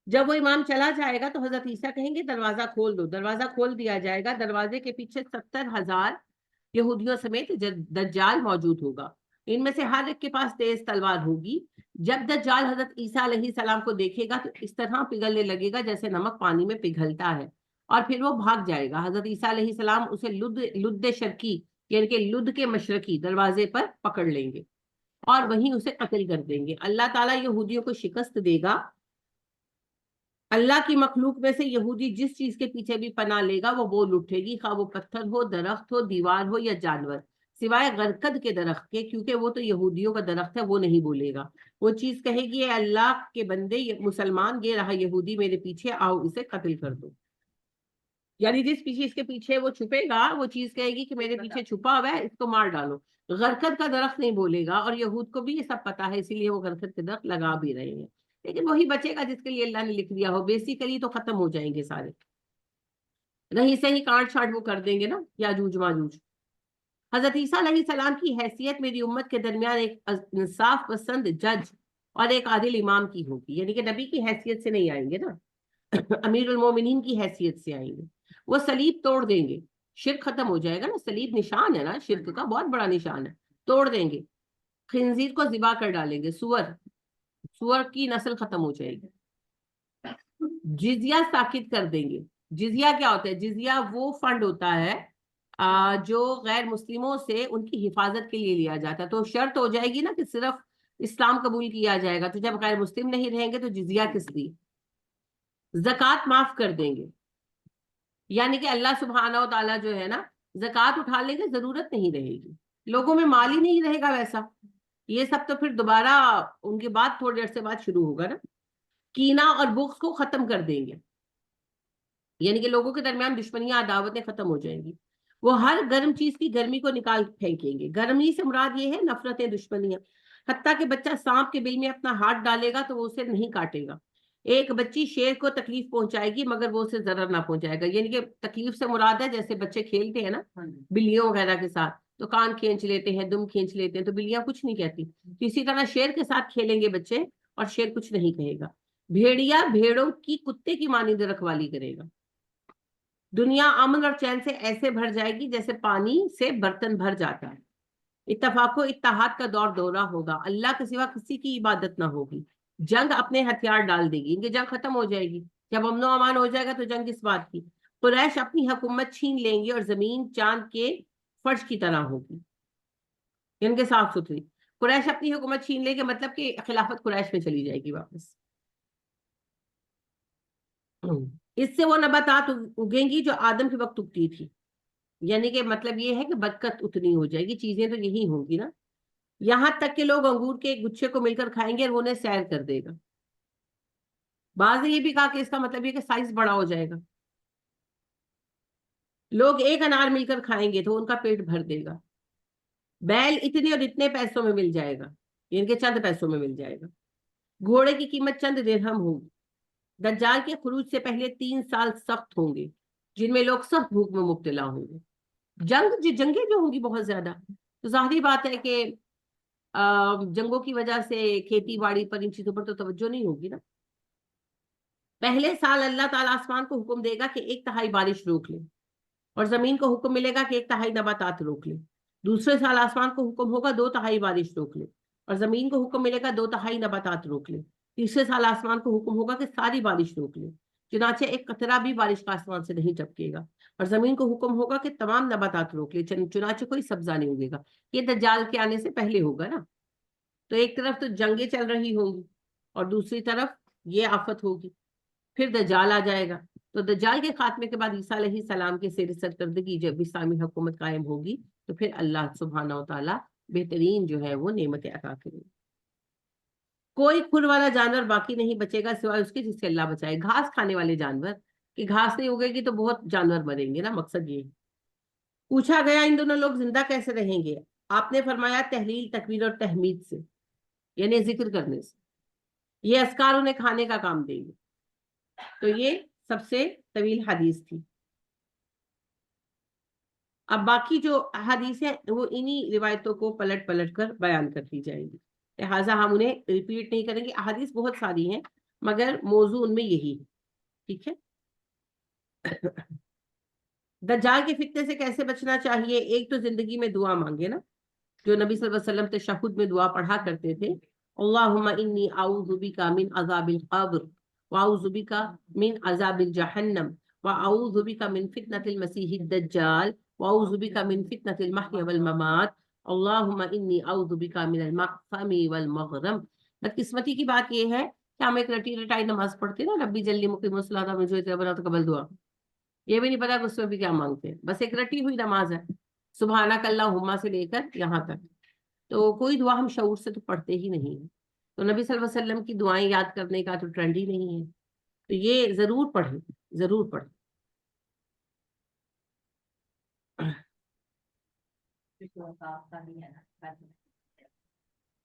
[SPEAKER 1] جب وہ امام چلا جائے گا تو حضرت عیسیٰ کہیں گے دروازہ کھول دو. دروازہ کھول دیا جائے گا. دروازے کے پیچھے 70,000 یہودیوں سمیت دجال موجود ہوگا. ان میں سے ہر ایک کے پاس تیز تلوار ہوگی. جب دجال حضرت عیسیٰ علیہ السلام کو دیکھے گا تو اس طرح پگھلنے لگے گا جیسے نمک پانی میں پگھلتا ہے، اور پھر وہ بھاگ جائے گا. حضرت عیسیٰ علیہ السلام اسے لد شرقی یعنی کہ لد کے مشرقی دروازے پر پکڑ لیں گے اور وہیں اسے قتل کر دیں گے. اللہ تعالیٰ یہودیوں کو شکست دے گا. اللہ کی مخلوق میں سے یہودی جس چیز کے پیچھے بھی پناہ لے گا وہ بول اٹھے گی، خواہ وہ پتھر ہو، درخت ہو، دیوار ہو یا جانور، سوائے غرقد کے درخت کے، کیونکہ وہ تو یہودیوں کا درخت ہے، وہ نہیں بولے گا. وہ چیز کہے گی اے اللہ کے بندے مسلمان، یہ رہا یہودی میرے پیچھے، آؤ اسے قتل کر دو. یعنی جس چیز کے پیچھے وہ چھپے گا وہ چیز کہے گی کہ میرے پیچھے چھپا ہوا ہے، اس کو مار ڈالو. غرقد کا درخت نہیں بولے گا، اور یہود کو بھی یہ سب پتا ہے، اسی لیے وہ غرقد کے درخت لگا بھی رہے ہیں. لیکن وہی بچے گا جس کے لیے اللہ نے لکھ دیا ہو. بیسیکلی تو ختم ہو جائیں گے سارے، رہی سے ہی کاٹ چھاٹ وہ کر دیں گے نا یاجوج ماجوج. حضرت عیسیٰ علیہ السلام کی حیثیت میری امت کے درمیان ایک انصاف پسند جج اور ایک عادل امام کی ہوگی. یعنی کہ نبی کی حیثیت سے نہیں آئیں گے نا، امیر المومنین کی حیثیت سے آئیں گے. وہ صلیب توڑ دیں گے، شرک ختم ہو جائے گا نا. صلیب نشان ہے نا شرک کا، بہت بڑا نشان ہے. توڑ دیں گے، خنزیر کو ذبح کر ڈالیں گے، سور کی نسل ختم ہو جائے گی. جزیہ ساکت کر دیں گے. جزیہ کیا ہوتا ہے؟ جزیہ وہ فنڈ ہوتا ہے جو غیر مسلموں سے ان کی حفاظت کے لیے لیا جاتا ہے. تو شرط ہو جائے گی نا کہ صرف اسلام قبول کیا جائے گا، تو جب غیر مسلم نہیں رہیں گے تو جزیہ کس دی؟ زکوٰۃ معاف کر دیں گے. یعنی کہ اللہ سبحانہ و تعالیٰ جو ہے نا زکوٰۃ اٹھا لیں گے، ضرورت نہیں رہے گی، لوگوں میں مال ہی نہیں رہے گا ویسا. یہ سب تو پھر دوبارہ ان کے بعد تھوڑی دیر سے بعد شروع ہوگا نا. کینہ اور بغض کو ختم کر دیں گے، یعنی کہ لوگوں کے درمیان دشمنیاں عداوتیں ختم ہو جائیں گی. وہ ہر گرم چیز کی گرمی کو نکال پھینکیں گے. گرمی سے مراد یہ ہے نفرتیں، دشمنیاں. حتیٰ کہ بچہ سانپ کے بل میں اپنا ہاتھ ڈالے گا تو وہ اسے نہیں کاٹے گا. ایک بچی شیر کو تکلیف پہنچائے گی مگر وہ اسے ضرر نہ پہنچائے گا. یعنی کہ تکلیف سے مراد ہے جیسے بچے کھیلتے ہیں نا بلیوں وغیرہ کے ساتھ، تو کان کھینچ لیتے ہیں، دم کھینچ لیتے ہیں، تو بلیاں کچھ نہیں کہتی. اسی طرح شیر کے ساتھ کھیلیں گے بچے اور شیر کچھ نہیں کہے گا. بھیڑیا بھیڑوں کی کتے کی مانند رکھوالی کرے گا. دنیا امن اور چین سے ایسے بھر جائے گی جیسے پانی سے برتن بھر جاتا ہے. اتفاق و اتحاد کا دور دورہ ہوگا. اللہ کے سوا کسی کی عبادت نہ ہوگی. جنگ اپنے ہتھیار ڈال دے گی، ان کی جنگ ختم ہو جائے گی. جب امن و امان ہو جائے گا تو جنگ اس بات کی. قریش اپنی حکومت چھین لیں گے اور زمین چاند کے فرش کی طرح ہوگی، ان کے صاف ستھری. قریش اپنی حکومت چھین لیں گے مطلب کہ خلافت قریش میں چلی جائے گی واپس. اس سے وہ نباتات اگیں گی جو آدم کے وقت اگتی تھی. یعنی کہ مطلب یہ ہے کہ برکت اتنی ہو جائے گی، چیزیں تو یہی ہوں گی نا. یہاں تک کہ لوگ انگور کے گچھے کو مل کر کھائیں گے اور انہیں سیر کر دے گا. بعض نے یہ بھی کہا کہ اس کا مطلب یہ کہ سائز بڑا ہو جائے گا. لوگ ایک انار مل کر کھائیں گے تو ان کا پیٹ بھر دے گا. بیل اتنے اور اتنے پیسوں میں مل جائے گا، یعنی کہ چند پیسوں میں مل جائے گا. گھوڑے کی قیمت چند درہم ہوگی. دجال کے خروج سے پہلے 3 سال سخت ہوں گے جن میں لوگ سخت بھوک میں مبتلا ہوں گے. جنگیں جو ہوں گی بہت زیادہ، تو ظاہری بات ہے کہ جنگوں کی وجہ سے کھیتی باڑی پر ان چیزوں پر تو توجہ نہیں ہوگی نا. پہلے سال اللہ تعالیٰ آسمان کو حکم دے گا کہ 1/3 بارش روک لے، اور زمین کو حکم ملے گا کہ 1/3 نباتات روک لے. دوسرے سال آسمان کو حکم ہوگا 2/3 بارش روک لے، اور زمین کو حکم ملے گا 2/3 نباتات روک لے. تیسرے سال آسمان کو حکم ہوگا کہ ساری بارش روک لے، چنانچہ ایک قطرہ بھی بارش کا آسمان سے نہیں ٹپکے گا. اور زمین کو حکم ہوگا کہ تمام نباتات روک لے، چنانچہ کوئی سبزہ نہیں اگے گا. یہ دجال کے آنے سے پہلے ہوگا نا. تو ایک طرف تو جنگیں چل رہی ہوں گی اور دوسری طرف یہ آفت ہوگی. پھر دجال آ جائے گا. تو دجال کے خاتمے کے بعد عیسیٰ علیہ السلام کے زیر سرکردگی جب اسلامی حکومت قائم ہوگی تو پھر اللہ سبحانہ و تعالیٰ بہترین جو ہے وہ نعمتیں عطا کریں گے. کوئی کھر والا جانور باقی نہیں بچے گا سوائے اس کے جس سے اللہ بچائے. گھاس کھانے والے جانور، کہ گھاس نہیں اگے گی تو بہت جانور مریں گے نا، مقصد یہ. پوچھا گیا ان دونوں لوگ زندہ کیسے رہیں گے؟ آپ نے فرمایا تحلیل، تکبیر اور تحمید سے، یعنی ذکر کرنے سے. یہ اذکار انہیں کھانے کا کام دیں گے. تو یہ سب سے طویل حدیث تھی. اب باقی جو حدیث ہیں وہ انہی روایتوں کو پلٹ پلٹ کر بیان کر دی جائیں گی، لہٰذا ہم انہیں ریپیٹ نہیں کریں گے. احادیث بہت ساری ہیں مگر موضوع ان میں یہی ہے. ٹھیک ہے. دجال کے فتنے سے کیسے بچنا چاہیے؟ ایک تو زندگی میں دعا مانگے نا، جو نبی صلی اللہ علیہ وسلم تشہد میں دعا پڑھا کرتے تھے. اللہم انی اعوذ بک من عذاب القبر واعوذ بک من عذاب الجحنم واعوذ بک من فتنة المسیح الدجال واعوذ بک من فتنة المحیا والممات اللہم انی اعوذ بک من المغفم والمغرم. بدقسمتی کی بات یہ ہے کہ ہم ایک رٹی رٹائی نماز پڑھتے نا، ربی جلی مقیم الصلاۃ مجھے ربنا تقبل دعا، یہ بھی نہیں پتا کہ اس میں بھی کیا مانگتے ہیں. بس ایک رٹی ہوئی نماز ہے، سبحانک اللہم سے لے کر یہاں تک. تو کوئی دعا ہم شعور سے تو پڑھتے ہی نہیں ہیں. تو نبی صلی اللہ علیہ وسلم کی دعائیں یاد کرنے کا تو ٹرینڈ ہی نہیں ہے. تو یہ ضرور پڑھیں، ضرور پڑھیں.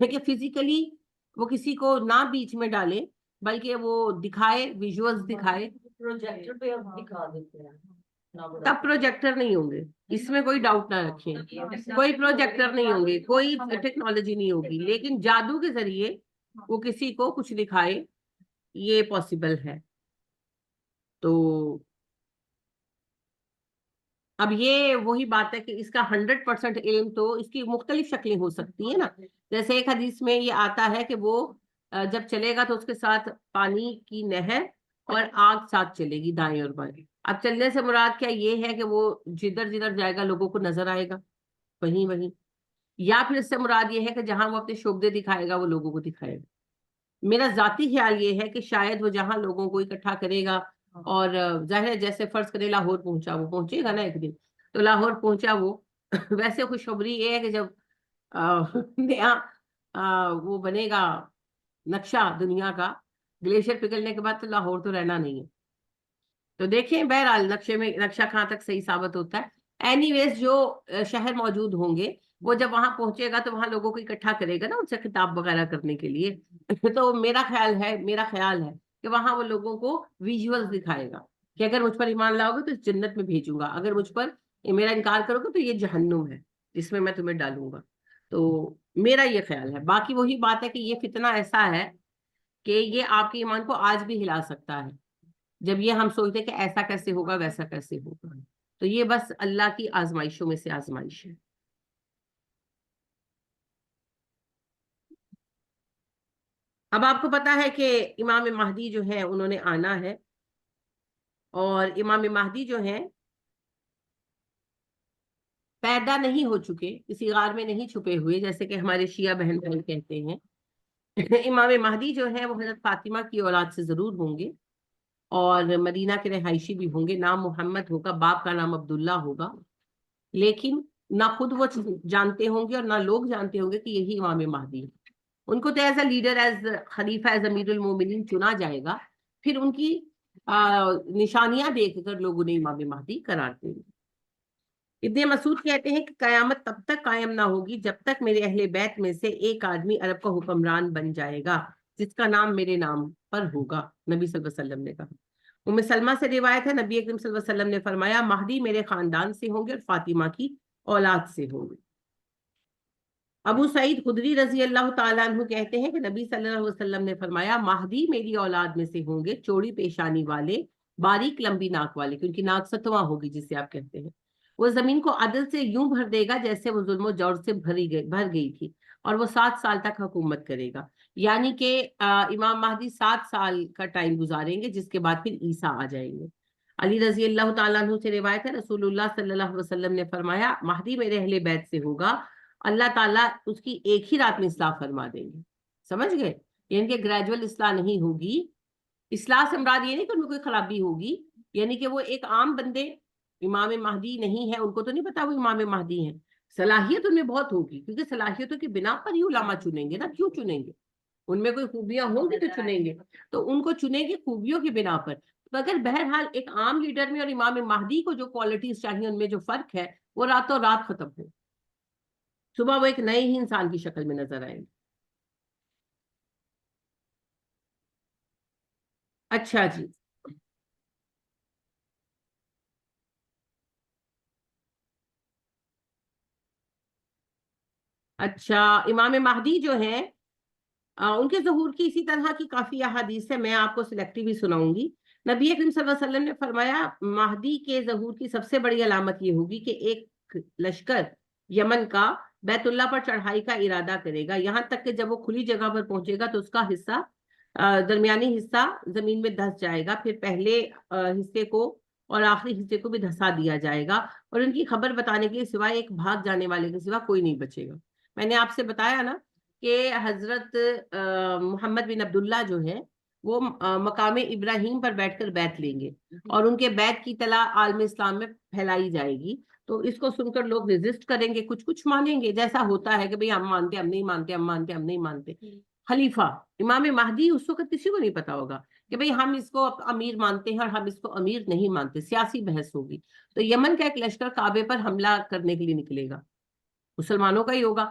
[SPEAKER 1] کہ فزیکلی وہ کسی کو نہ بیچ میں ڈالے بلکہ وہ دکھائے، ویژولز دکھائے،
[SPEAKER 2] پروجیکٹر پہ اب دکھا دیتے ہیں
[SPEAKER 1] تب پروجیکٹر نہیں ہوں گے، اس میں کوئی ڈاؤٹ نہ رکھیں، کوئی پروجیکٹر نہیں ہوں گے، کوئی ٹیکنالوجی نہیں ہوگی، لیکن جادو کے ذریعے وہ کسی کو کچھ دکھائے، یہ پاسبل ہے۔ تو اب یہ وہی بات ہے کہ اس کا 100% علم تو اس کی مختلف شکلیں ہو سکتی ہیں نا، جیسے ایک حدیث میں یہ آتا ہے کہ وہ جب چلے گا تو اس کے ساتھ پانی کی نہر اور آگ ساتھ چلے گی دائیں اور بائیں۔ اب چلنے سے مراد کیا یہ ہے کہ وہ جدھر جدھر جائے گا لوگوں کو نظر آئے گا وہیں وہیں، یا پھر اس سے مراد یہ ہے کہ جہاں وہ اپنے شعبدے دکھائے گا وہ لوگوں کو دکھائے گا۔ میرا ذاتی خیال یہ ہے کہ شاید وہ جہاں لوگوں کو اکٹھا کرے گا، اور ظاہر ہے جیسے فرض کرے لاہور پہنچا، وہ پہنچے گا نا ایک دن، تو لاہور پہنچا وہ ویسے خوشخبری یہ ہے کہ جب نیا وہ بنے گا نقشہ دنیا کا گلیشیئر پگھلنے کے بعد، تو لاہور تو رہنا نہیں ہے۔ تو دیکھیں بہرحال نقشے میں نقشہ کہاں تک صحیح ثابت ہوتا ہے۔ اینی ویز جو شہر موجود ہوں گے وہ جب وہاں پہنچے گا تو وہاں لوگوں کو اکٹھا کرے گا نا ان سے خطاب وغیرہ کرنے کے لیے تو میرا خیال ہے کہ وہاں وہ لوگوں کو ویژولز دکھائے گا کہ اگر مجھ پر ایمان لاؤ گے تو اس جنت میں بھیجوں گا، اگر مجھ پر میرا انکار کرو گے تو یہ جہنم ہے جس میں تمہیں ڈالوں گا۔ تو میرا یہ خیال ہے، باقی وہی بات ہے کہ یہ فتنہ ایسا ہے کہ یہ آپ کے ایمان کو آج بھی ہلا سکتا ہے، جب یہ ہم سوچتے کہ ایسا کیسے ہوگا ویسا کیسے ہوگا، تو یہ بس اللہ کی آزمائشوں میں سے آزمائش ہے۔ اب آپ کو پتا ہے کہ امام مہدی جو ہے انہوں نے آنا ہے، اور امام مہدی جو ہیں پیدا نہیں ہو چکے، کسی غار میں نہیں چھپے ہوئے جیسے کہ ہمارے شیعہ بہن بھائی کہتے ہیں۔ امام مہدی جو ہے وہ حضرت فاطمہ کی اولاد سے ضرور ہوں گے، اور مدینہ کے رہائشی بھی ہوں گے، نام محمد ہوگا، باپ کا نام عبداللہ ہوگا، لیکن نہ خود وہ جانتے ہوں گے اور نہ لوگ جانتے ہوں گے کہ یہی امام مہدی ہے۔ ان کو تو ایز اے لیڈر، ایز خلیفہ، ایز امیر المومنین چنا جائے گا، پھر ان کی نشانیاں دیکھ کر لوگ انہیں امام مہدی قرار دیں گے۔ ابن مسعود کہتے ہیں کہ قیامت تب تک قائم نہ ہوگی جب تک میرے اہل بیت میں سے ایک آدمی عرب کا حکمران بن جائے گا جس کا نام میرے نام پر ہوگا، نبی صلی اللہ علیہ وسلم نے کہا۔ ام سلمہ سے روایت ہے، نبی اکرم صلی اللہ علیہ وسلم نے فرمایا مہدی میرے خاندان سے ہوں گے اور فاطمہ کی اولاد سے ہوں گے۔ ابو سعید خدری رضی اللہ تعالیٰ عنہ کہتے ہیں کہ نبی صلی اللہ علیہ وسلم نے فرمایا مہدی میری اولاد میں سے ہوں گے، چوڑی پیشانی والے، باریک لمبی ناک والے، کیونکہ ناک ستواں ہوگی جسے آپ کہتے ہیں۔ وہ زمین کو عدل سے یوں بھر دے گا جیسے وہ ظلم و جور سے بھر گئی تھی، اور وہ 7 سال تک حکومت کرے گا، یعنی کہ امام مہدی 7 سال کا ٹائم گزاریں گے جس کے بعد پھر عیسیٰ آ جائیں گے۔ علی رضی اللہ تعالیٰ عنہ سے روایت ہے، رسول اللہ صلی اللہ علیہ وسلم نے فرمایا مہدی میرے اہل بیت سے ہوگا، اللہ تعالیٰ اس کی ایک ہی رات میں اصلاح فرما دیں گے۔ سمجھ گئے؟ یعنی کہ گریجول اصلاح نہیں ہوگی، اصلاح سے مراد یہ نہیں کہ ان میں کوئی خرابی ہوگی، یعنی کہ وہ ایک عام بندے امام مہدی نہیں ہے، ان کو تو نہیں پتا وہ امام مہدی ہیں، صلاحیت ان میں بہت ہوگی، کیونکہ صلاحیتوں کی بنا پر ہی علماء چنیں گے نا، کیوں چنیں گے؟ ان میں کوئی خوبیاں ہوں گی تو چنیں گے، تو ان کو چنیں گے خوبیوں کی بنا پر۔ مگر بہرحال ایک عام لیڈر میں اور امام مہدی کو جو کوالٹیز چاہیے ان میں جو فرق ہے وہ راتوں رات ختم ہو، صبح وہ ایک نئے ہی انسان کی شکل میں نظر آئیں گے۔ اچھا جی، اچھا امام مہدی جو ہیں ان کے ظہور کی اسی طرح کی کافی احادیث ہے، میں آپ کو سلیکٹو ہی سناؤں گی۔ نبی اکرم صلی اللہ علیہ وسلم نے فرمایا مہدی کے ظہور کی سب سے بڑی علامت یہ ہوگی کہ ایک لشکر یمن کا بیت اللہ پر چڑھائی کا ارادہ کرے گا، یہاں تک کہ جب وہ کھلی جگہ پر پہنچے گا تو اس کا حصہ درمیانی حصہ زمین میں دھس جائے گا، پھر پہلے حصے کو اور آخری حصے کو بھی دھسا دیا جائے گا، اور ان کی خبر بتانے کے لیے سوائے ایک بھاگ جانے والے کے سوا کوئی نہیں بچے گا۔ میں نے آپ سے بتایا نا کہ حضرت محمد بن عبداللہ جو ہے وہ مقام ابراہیم پر بیٹھ کر بیعت لیں گے، اور ان کے بیعت کی اطلاع عالم اسلام میں پھیلائی جائے گی، تو اس کو سن کر لوگ ریزسٹ کریں گے، کچھ مانیں گے، جیسا ہوتا ہے کہ بھئی ہم مانتے ہم نہیں مانتے، ہم مانتے ہم نہیں مانتے۔ خلیفہ امام مہدی اس وقت کسی کو نہیں پتا ہوگا کہ بھئی ہم اس کو امیر مانتے ہیں اور ہم اس کو امیر نہیں مانتے، سیاسی بحث ہوگی۔ تو یمن کا ایک لشکر کعبے پر حملہ کرنے کے لیے نکلے گا، مسلمانوں کا ہی ہوگا،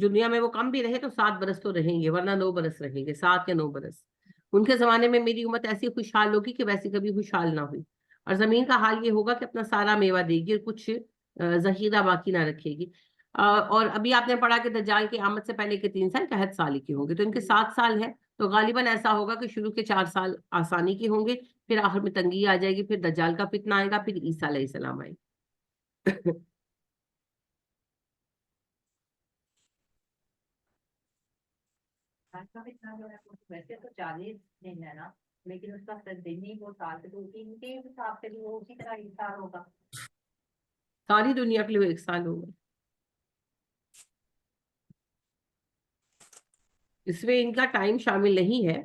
[SPEAKER 1] دنیا میں وہ کم بھی رہے تو 7 برس تو رہیں گے، ورنہ 9 برس رہیں گے، 7 یا 9 برس۔ ان کے زمانے میں میری امت ایسی خوشحال ہوگی کہ ویسی کبھی خوشحال نہ ہوئی، اور زمین کا حال یہ ہوگا کہ اپنا سارا میوہ دے گی اور کچھ ذخیرہ باقی نہ رکھے گی۔ اور ابھی آپ نے پڑھا کہ دجال کی آمد سے پہلے کے 3 سال 61 سال کے ہوں گے، تو ان کے 7 سال ہے، تو غالباً ایسا ہوگا کہ شروع کے 4 سال آسانی کے ہوں گے، پھر آخر میں تنگی آ جائے گی، پھر دجال کا فتنہ آئے گا، پھر عیسیٰ علیہ السلام آئے گا۔
[SPEAKER 2] آج کا اتنا جو ہے ویسے تو 40 دن ہے نا، لیکن اس کا دن ہی وہ سال سے تو ان کے حساب سے بھی وہ اسی طرح ایک سال ہوگا۔
[SPEAKER 1] ساری دنیا کے لیے 1 سال ہوگا، اس میں ان کا ٹائم شامل نہیں ہے،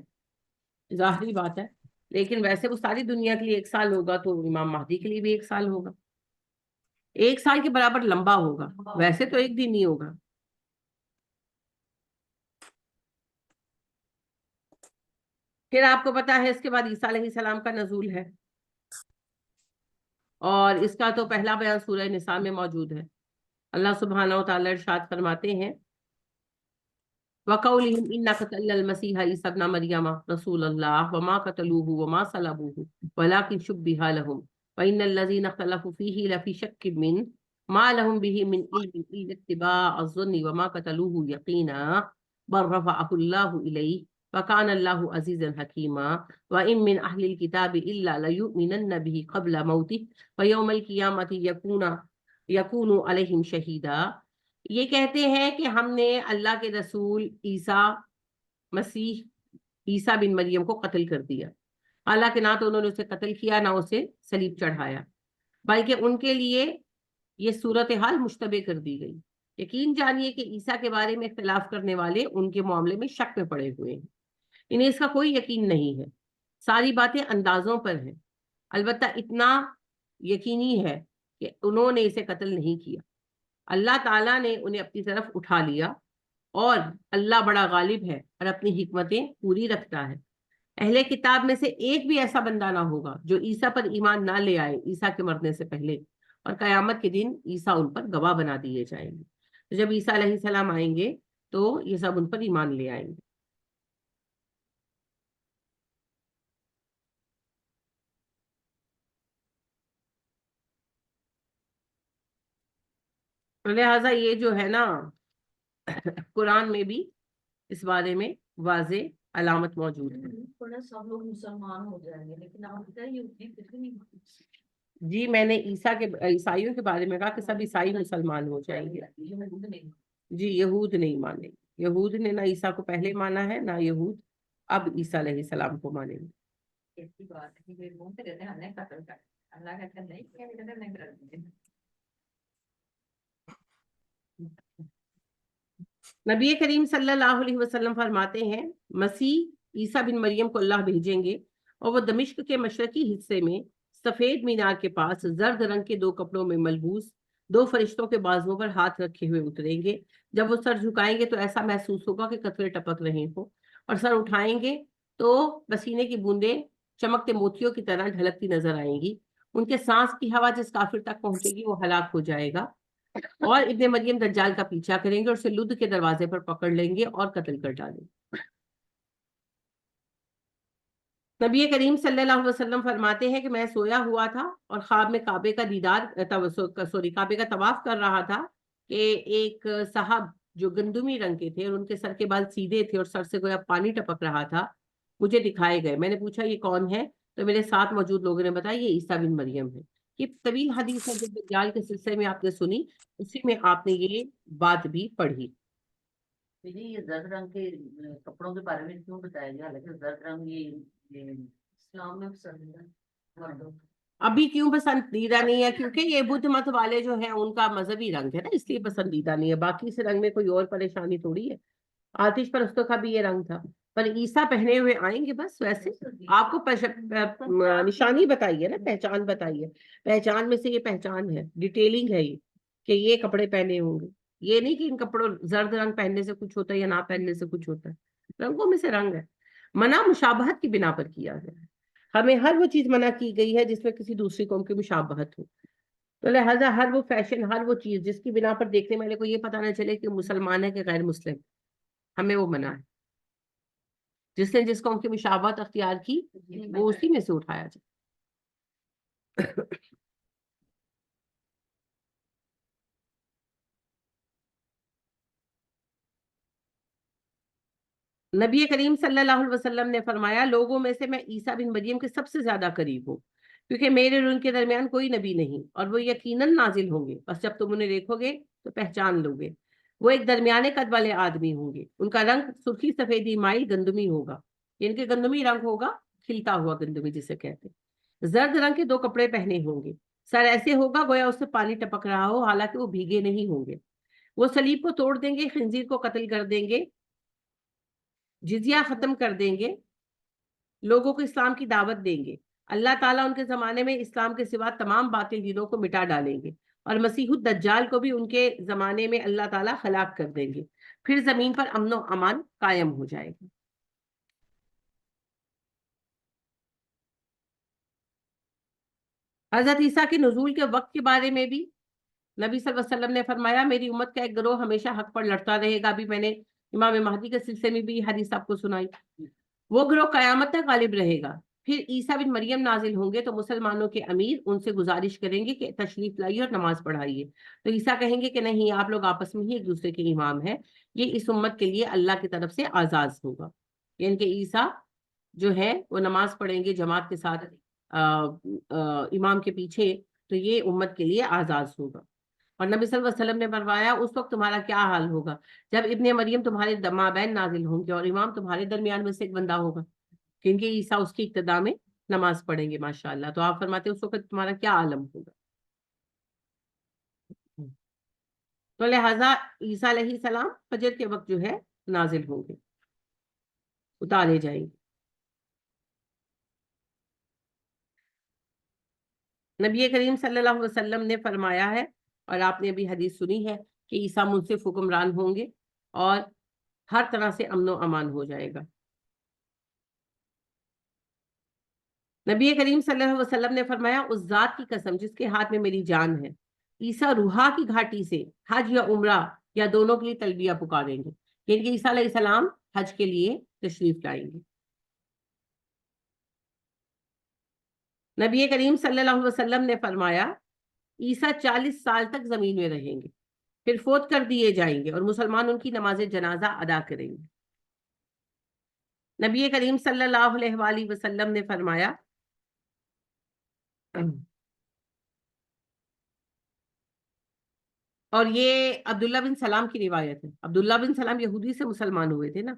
[SPEAKER 1] ظاہری بات ہے، لیکن ویسے وہ ساری دنیا کے لیے 1 سال ہوگا، تو امام مہدی کے لیے بھی 1 سال ہوگا، 1 سال کے برابر لمبا ہوگا، ویسے تو 1 دن ہی ہوگا۔ پھر آپ کو پتا ہے اس کے بعد عیسیٰ علیہ السلام کا نزول ہے، اور اس کا تو پہلا بیان سورہ نساء میں موجود ہے۔ اللہ سبحانہ و تعالی ارشاد فرماتے ہیں وَقَوْلِهِمْ إِنَّا قَتَلْنَا الْمَسِيحَ عِيسَى ابْنَ مَرْيَمَ رَسُولَ اللَّهِ وَمَا قَتَلُوهُ وَمَا صَلَبُوهُ وَلَكِنْ شُبِّهَ لَهُمْ وَإِنَّ الَّذِينَ اخْتَلَفُوا فِيهِ لَفِي شَكٍّ مِّنْهُ مَا لَهُمْ بِهِ مِنْ عِلْمٍ إِلَّا اتِّبَاعَ الظَّنِّ وَمَا قَتَلُوهُ يَقِينًا بَلْ رَفَعَهُ اللَّهُ إِلَيْهِ وَكَانَ اللَّهُ عَزِيزًا حَكِيمًا وَإِن مِّنْ أَهْلِ الْكِتَابِ إِلَّا لَيُؤْمِنَنَّ بِهِ قَبْلَ مَوْتِهِ وَيَوْمَ الْقِيَامَةِ يَكُونُ عَلَيْهِمْ شَهِيدًا۔ یہ کہتے ہیں کہ ہم نے اللہ کے رسول عیسیٰ مسیح عیسیٰ بن مریم کو قتل کر دیا، حالانکہ نہ تو انہوں نے اسے قتل کیا نہ اسے صلیب چڑھایا، بلکہ ان کے لیے یہ صورتحال مشتبہ کر دی گئی۔ یقین جانیے کہ عیسیٰ کے بارے میں اختلاف کرنے والے ان کے معاملے میں شک میں پڑے ہوئے ہیں، انہیں اس کا کوئی یقین نہیں ہے، ساری باتیں اندازوں پر ہیں، البتہ اتنا یقینی ہے کہ انہوں نے اسے قتل نہیں کیا، اللہ تعالیٰ نے انہیں اپنی طرف اٹھا لیا، اور اللہ بڑا غالب ہے اور اپنی حکمتیں پوری رکھتا ہے۔ اہل کتاب میں سے ایک بھی ایسا بندہ نہ ہوگا جو عیسیٰ پر ایمان نہ لے آئے عیسیٰ کے مرنے سے پہلے، اور قیامت کے دن عیسیٰ ان پر گواہ بنا دیے جائیں گے۔ تو جب عیسیٰ علیہ السلام آئیں گے تو یہ سب ان پر ایمان لے آئیں گے۔ لہٰذا یہ جو ہے نا قرآن میں بھی اس بارے میں واضح علامت موجود ہے۔
[SPEAKER 2] سب لوگ مسلمان ہو جائیں گے، لیکن آپ نہیں۔
[SPEAKER 1] جی میں نے عیسائیوں کے بارے میں کہا کہ سب عیسائی مسلمان ہو جائیں گے، جی یہود نہیں مانیں گے، یہود نے نہ عیسیٰ کو پہلے مانا ہے، نہ یہود اب عیسیٰ علیہ السلام کو مانیں گے۔
[SPEAKER 2] ایسی بات ہے کہ گھومتے رہتے ہیں، ہم نے قتل کر اللہ کہتے ہیں نہیں کیا، نہیں کر دیں۔
[SPEAKER 1] نبی کریم صلی اللہ علیہ وسلم فرماتے ہیں مسیح عیسیٰ بن مریم کو اللہ بھیجیں گے، اور وہ دمشق کے مشرقی حصے میں سفید مینار کے پاس زرد رنگ کے 2 کپڑوں میں ملبوس 2 فرشتوں کے بازوؤں پر ہاتھ رکھے ہوئے اتریں گے۔ جب وہ سر جھکائیں گے تو ایسا محسوس ہوگا کہ قطرے ٹپک رہے ہوں، اور سر اٹھائیں گے تو پسینے کی بوندیں چمکتے موتیوں کی طرح ڈھلکتی نظر آئیں گی۔ ان کے سانس کی ہوا جس کافر تک پہنچے گی وہ ہلاک ہو جائے گا، اور ابن مریم دجال کا پیچھا کریں گے اور اسے لد کے دروازے پر پکڑ لیں گے اور قتل کر ڈالیں گے۔ نبی کریم صلی اللہ علیہ وسلم فرماتے ہیں کہ میں سویا ہوا تھا اور خواب میں کعبے کا کعبے کا طواف کر رہا تھا کہ ایک صاحب جو گندمی رنگ کے تھے اور ان کے سر کے بال سیدھے تھے اور سر سے گویا پانی ٹپک رہا تھا مجھے دکھائے گئے۔ میں نے پوچھا یہ کون ہے، تو میرے ساتھ موجود لوگوں نے بتایا یہ عیسیٰ بن مریم ہے۔ یہ طویل حدیث ہے جو دجال کے سلسلے میں آپ نے سنی، اسی میں آپ نے یہ بات بھی پڑھی۔
[SPEAKER 3] یہ زرد رنگ کے کپڑوں کے بارے میں کیوں بتایا گیا؟ حالانکہ زرد رنگ یہ
[SPEAKER 2] اسلام میں پسند ہے۔
[SPEAKER 1] ابھی کیوں پسندیدہ نہیں ہے؟ کیونکہ یہ بدھ مت والے جو ہیں ان کا مذہبی رنگ ہے نا، اس لیے پسندیدہ نہیں ہے، باقی اس رنگ میں کوئی اور پریشانی تھوڑی ہے۔ آتش پرستوں کا بھی یہ رنگ تھا، پر عیسیٰ پہنے ہوئے آئیں گے بس ویسے۔ آپ کو نشانی بتائیے نا، پہچان بتائیے، پہچان میں سے یہ پہچان ہے، ڈیٹیلنگ ہے یہ کہ یہ کپڑے پہنے ہوں گے، یہ نہیں کہ ان کپڑوں زرد رنگ پہننے سے کچھ ہوتا ہے یا نہ پہننے سے کچھ ہوتا ہے، رنگوں میں سے رنگ ہے۔ منع مشابہت کی بنا پر کیا گیا ہے، ہمیں ہر وہ چیز منع کی گئی ہے جس میں کسی دوسری قوم کی مشابہت ہو۔ تو لہٰذا ہر وہ فیشن، ہر وہ چیز جس کی بنا پر دیکھنے والے کو یہ پتا نہ چلے کہ مسلمان ہے کہ غیر مسلم، ہمیں وہ منع ہے. جس نے جس قوم کی مشابہت اختیار کی وہ اسی میں سے اٹھایا جائے. نبی کریم صلی اللہ علیہ وسلم نے فرمایا لوگوں میں سے میں عیسیٰ بن مریم کے سب سے زیادہ قریب ہوں، کیونکہ میرے اور ان کے درمیان کوئی نبی نہیں، اور وہ یقیناً نازل ہوں گے، بس جب تم انہیں دیکھو گے تو پہچان لو گے. وہ ایک درمیانے قد والے آدمی ہوں گے، ان کا رنگ سرخی سفیدی مائل گندمی ہوگا، ان کے گندمی رنگ ہوگا، کھلتا ہوا گندمی جسے کہتے ہیں. زرد رنگ کے 2 کپڑے پہنے ہوں گے، سر ایسے ہوگا گویا اس سے پانی ٹپک رہا ہو، حالانکہ وہ بھیگے نہیں ہوں گے. وہ صلیب کو توڑ دیں گے، خنزیر کو قتل کر دیں گے، جزیہ ختم کر دیں گے، لوگوں کو اسلام کی دعوت دیں گے. اللہ تعالیٰ ان کے زمانے میں اسلام کے سوا تمام باطل دینوں کو مٹا ڈالیں گے، اور مسیح الدجال کو بھی ان کے زمانے میں اللہ تعالیٰ ہلاک کر دیں گے. پھر زمین پر امن و امان قائم ہو جائے گا. حضرت عیسیٰ کے نزول کے وقت کے بارے میں بھی نبی صلی اللہ علیہ وسلم نے فرمایا میری امت کا ایک گروہ ہمیشہ حق پر لڑتا رہے گا. ابھی میں نے امام مہدی کے سلسلے میں بھی حدیث آپ کو سنائی. وہ گروہ قیامت تک غالب رہے گا. پھر عیسیٰ بن مریم نازل ہوں گے تو مسلمانوں کے امیر ان سے گزارش کریں گے کہ تشریف لائیے اور نماز پڑھائیے. تو عیسیٰ کہیں گے کہ نہیں، آپ لوگ آپس میں ہی ایک دوسرے کے امام ہیں، یہ اس امت کے لیے اللہ کی طرف سے آزاد ہوگا. یعنی کہ عیسیٰ جو ہے وہ نماز پڑھیں گے جماعت کے ساتھ امام کے پیچھے، تو یہ امت کے لیے آزاد ہوگا. اور نبی صلی اللہ علیہ وسلم نے فرمایا اس وقت تمہارا کیا حال ہوگا جب ابن مریم تمہارے مابین نازل ہوں گے اور امام تمہارے درمیان میں سے ایک بندہ ہوگا، کیونکہ عیسیٰ اس کی ابتدا میں نماز پڑھیں گے ماشاءاللہ. تو آپ فرماتے ہیں اس وقت تمہارا کیا عالم ہوگا. تو لہٰذا عیسیٰ علیہ السلام فجر کے وقت جو ہے نازل ہوں گے، اتارے جائیں گے. نبی کریم صلی اللہ علیہ وسلم نے فرمایا ہے، اور آپ نے ابھی حدیث سنی ہے، کہ عیسیٰ منصف حکمران ہوں گے اور ہر طرح سے امن و امان ہو جائے گا. نبی کریم صلی اللہ علیہ وسلم نے فرمایا اس ذات کی قسم جس کے ہاتھ میں میری جان ہے، عیسیٰ روحا کی گھاٹی سے حج یا عمرہ یا دونوں کے لیے تلبیہ پکاریں گے. یعنی کہ عیسیٰ علیہ السلام حج کے لیے تشریف لائیں گے. نبی کریم صلی اللہ علیہ وسلم نے فرمایا عیسیٰ 40 سال تک زمین میں رہیں گے، پھر فوت کر دیے جائیں گے اور مسلمان ان کی نماز جنازہ ادا کریں گے. نبی کریم صلی اللہ علیہ وآلہ وسلم نے فرمایا اور یہ عبداللہ بن سلام کی روایت ہے. عبداللہ بن سلام یہودی سے مسلمان ہوئے تھے نا،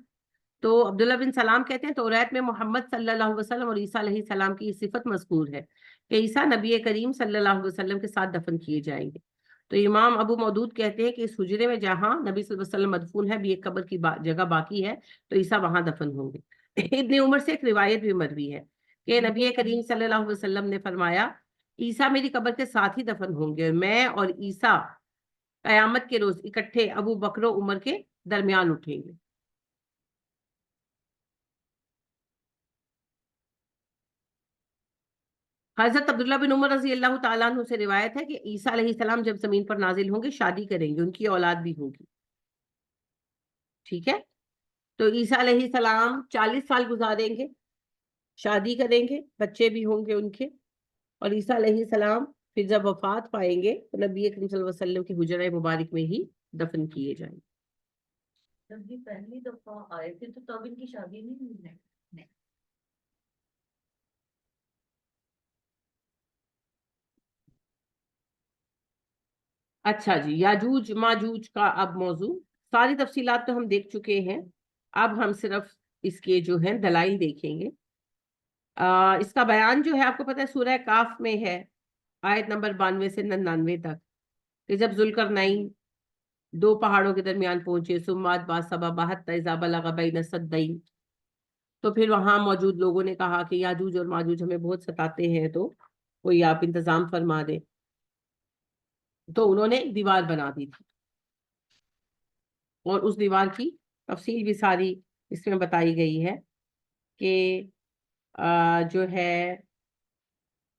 [SPEAKER 1] تو عبداللہ بن سلام کہتے ہیں توریت میں محمد صلی اللہ علیہ وسلم اور عیسیٰ علیہ السلام کی صفت مذکور ہے کہ عیسیٰ نبی کریم صلی اللہ علیہ وسلم کے ساتھ دفن کیے جائیں گے. تو امام ابو مودود کہتے ہیں کہ اس حجرے میں جہاں نبی صلی اللہ علیہ وسلم مدفون ہے بھی ایک قبر کی جگہ باقی ہے، تو عیسیٰ وہاں دفن ہوں گے. ابن عمر سے ایک روایت بھی مروی ہے کہ نبی کریم صلی اللہ علیہ وسلم نے فرمایا عیسیٰ میری قبر کے ساتھ ہی دفن ہوں گے، میں اور عیسیٰ قیامت کے روز اکٹھے ابو بکر و عمر کے درمیان اٹھیں گے. حضرت عبداللہ بن عمر رضی اللہ تعالیٰ عنہ سے روایت ہے کہ عیسیٰ علیہ السلام جب زمین پر نازل ہوں گے شادی کریں گے، ان کی اولاد بھی ہوگی. ٹھیک ہے، تو عیسیٰ علیہ السلام 40 سال گزاریں گے، شادی کریں گے، بچے بھی ہوں گے ان کے، اور عیسیٰ علیہ السلام پھر جب وفات پائیں گے تو نبی کریم صلی اللہ علیہ وسلم کے حجرہ مبارک میں ہی دفن کیے جائیں گے.
[SPEAKER 3] جب یہ پہلی دفعہ آئے تھے تو تب ان کی شادی نہیں ہوئی.
[SPEAKER 1] اچھا جی، یاجوج ماجوج کا اب موضوع، ساری تفصیلات تو ہم دیکھ چکے ہیں، اب ہم صرف اس کے جو ہیں دلائل دیکھیں گے. اس کا بیان جو ہے آپ کو پتہ ہے سورہ کاف میں ہے، آیت نمبر 92 سے 99 تک، کہ جب ذوالقرنین 2 پہاڑوں کے درمیان پہنچے، سمات باسبا بہت اذا بلغ بین السدین، تو پھر وہاں موجود لوگوں نے کہا کہ یاجوج اور ماجوج ہمیں بہت ستاتے ہیں، تو کوئی آپ انتظام فرما دے. تو انہوں نے ایک دیوار بنا دی تھی، اور اس دیوار کی تفصیل بھی ساری اس میں بتائی گئی ہے کہ جو ہے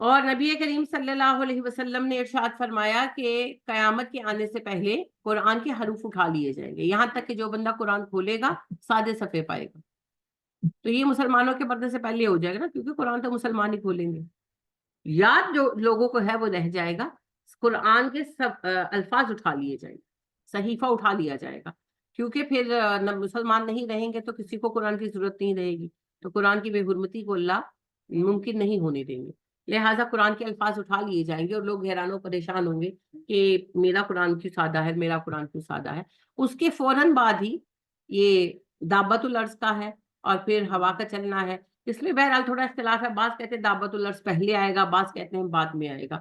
[SPEAKER 1] اور نبی کریم صلی اللہ علیہ وسلم نے ارشاد فرمایا کہ قیامت کے آنے سے پہلے قرآن کے حروف اٹھا لیے جائیں گے، یہاں تک کہ جو بندہ قرآن کھولے گا سادے صفحے پائے گا. تو یہ مسلمانوں کے پردے سے پہلے ہو جائے گا نا، کیونکہ قرآن تو مسلمان ہی کھولیں گے. یاد جو لوگوں کو ہے وہ رہ جائے گا، قرآن کے سب الفاظ اٹھا لیے جائیں گے، صحیفہ اٹھا لیا جائے گا، کیونکہ پھر مسلمان نہیں رہیں گے تو کسی کو قرآن کی ضرورت نہیں رہے گی. تو قرآن کی بے حرمتی کو اللہ ممکن نہیں ہونے دیں گے. لہٰذا قرآن کے الفاظ اٹھا لیے جائیں گے اور لوگ حیران و پریشان ہوں گے کہ میرا قرآن کیوں سادہ ہے، میرا قرآن کیوں سادہ ہے. اس کے فوراً بعد ہی یہ دابت الارض کا ہے اور پھر ہوا کا چلنا ہے. اس میں بہرحال تھوڑا اختلاف ہے، بعض کہتے ہیں دابت الارض پہلے آئے گا، بعض کہتے ہیں بعد میں آئے گا.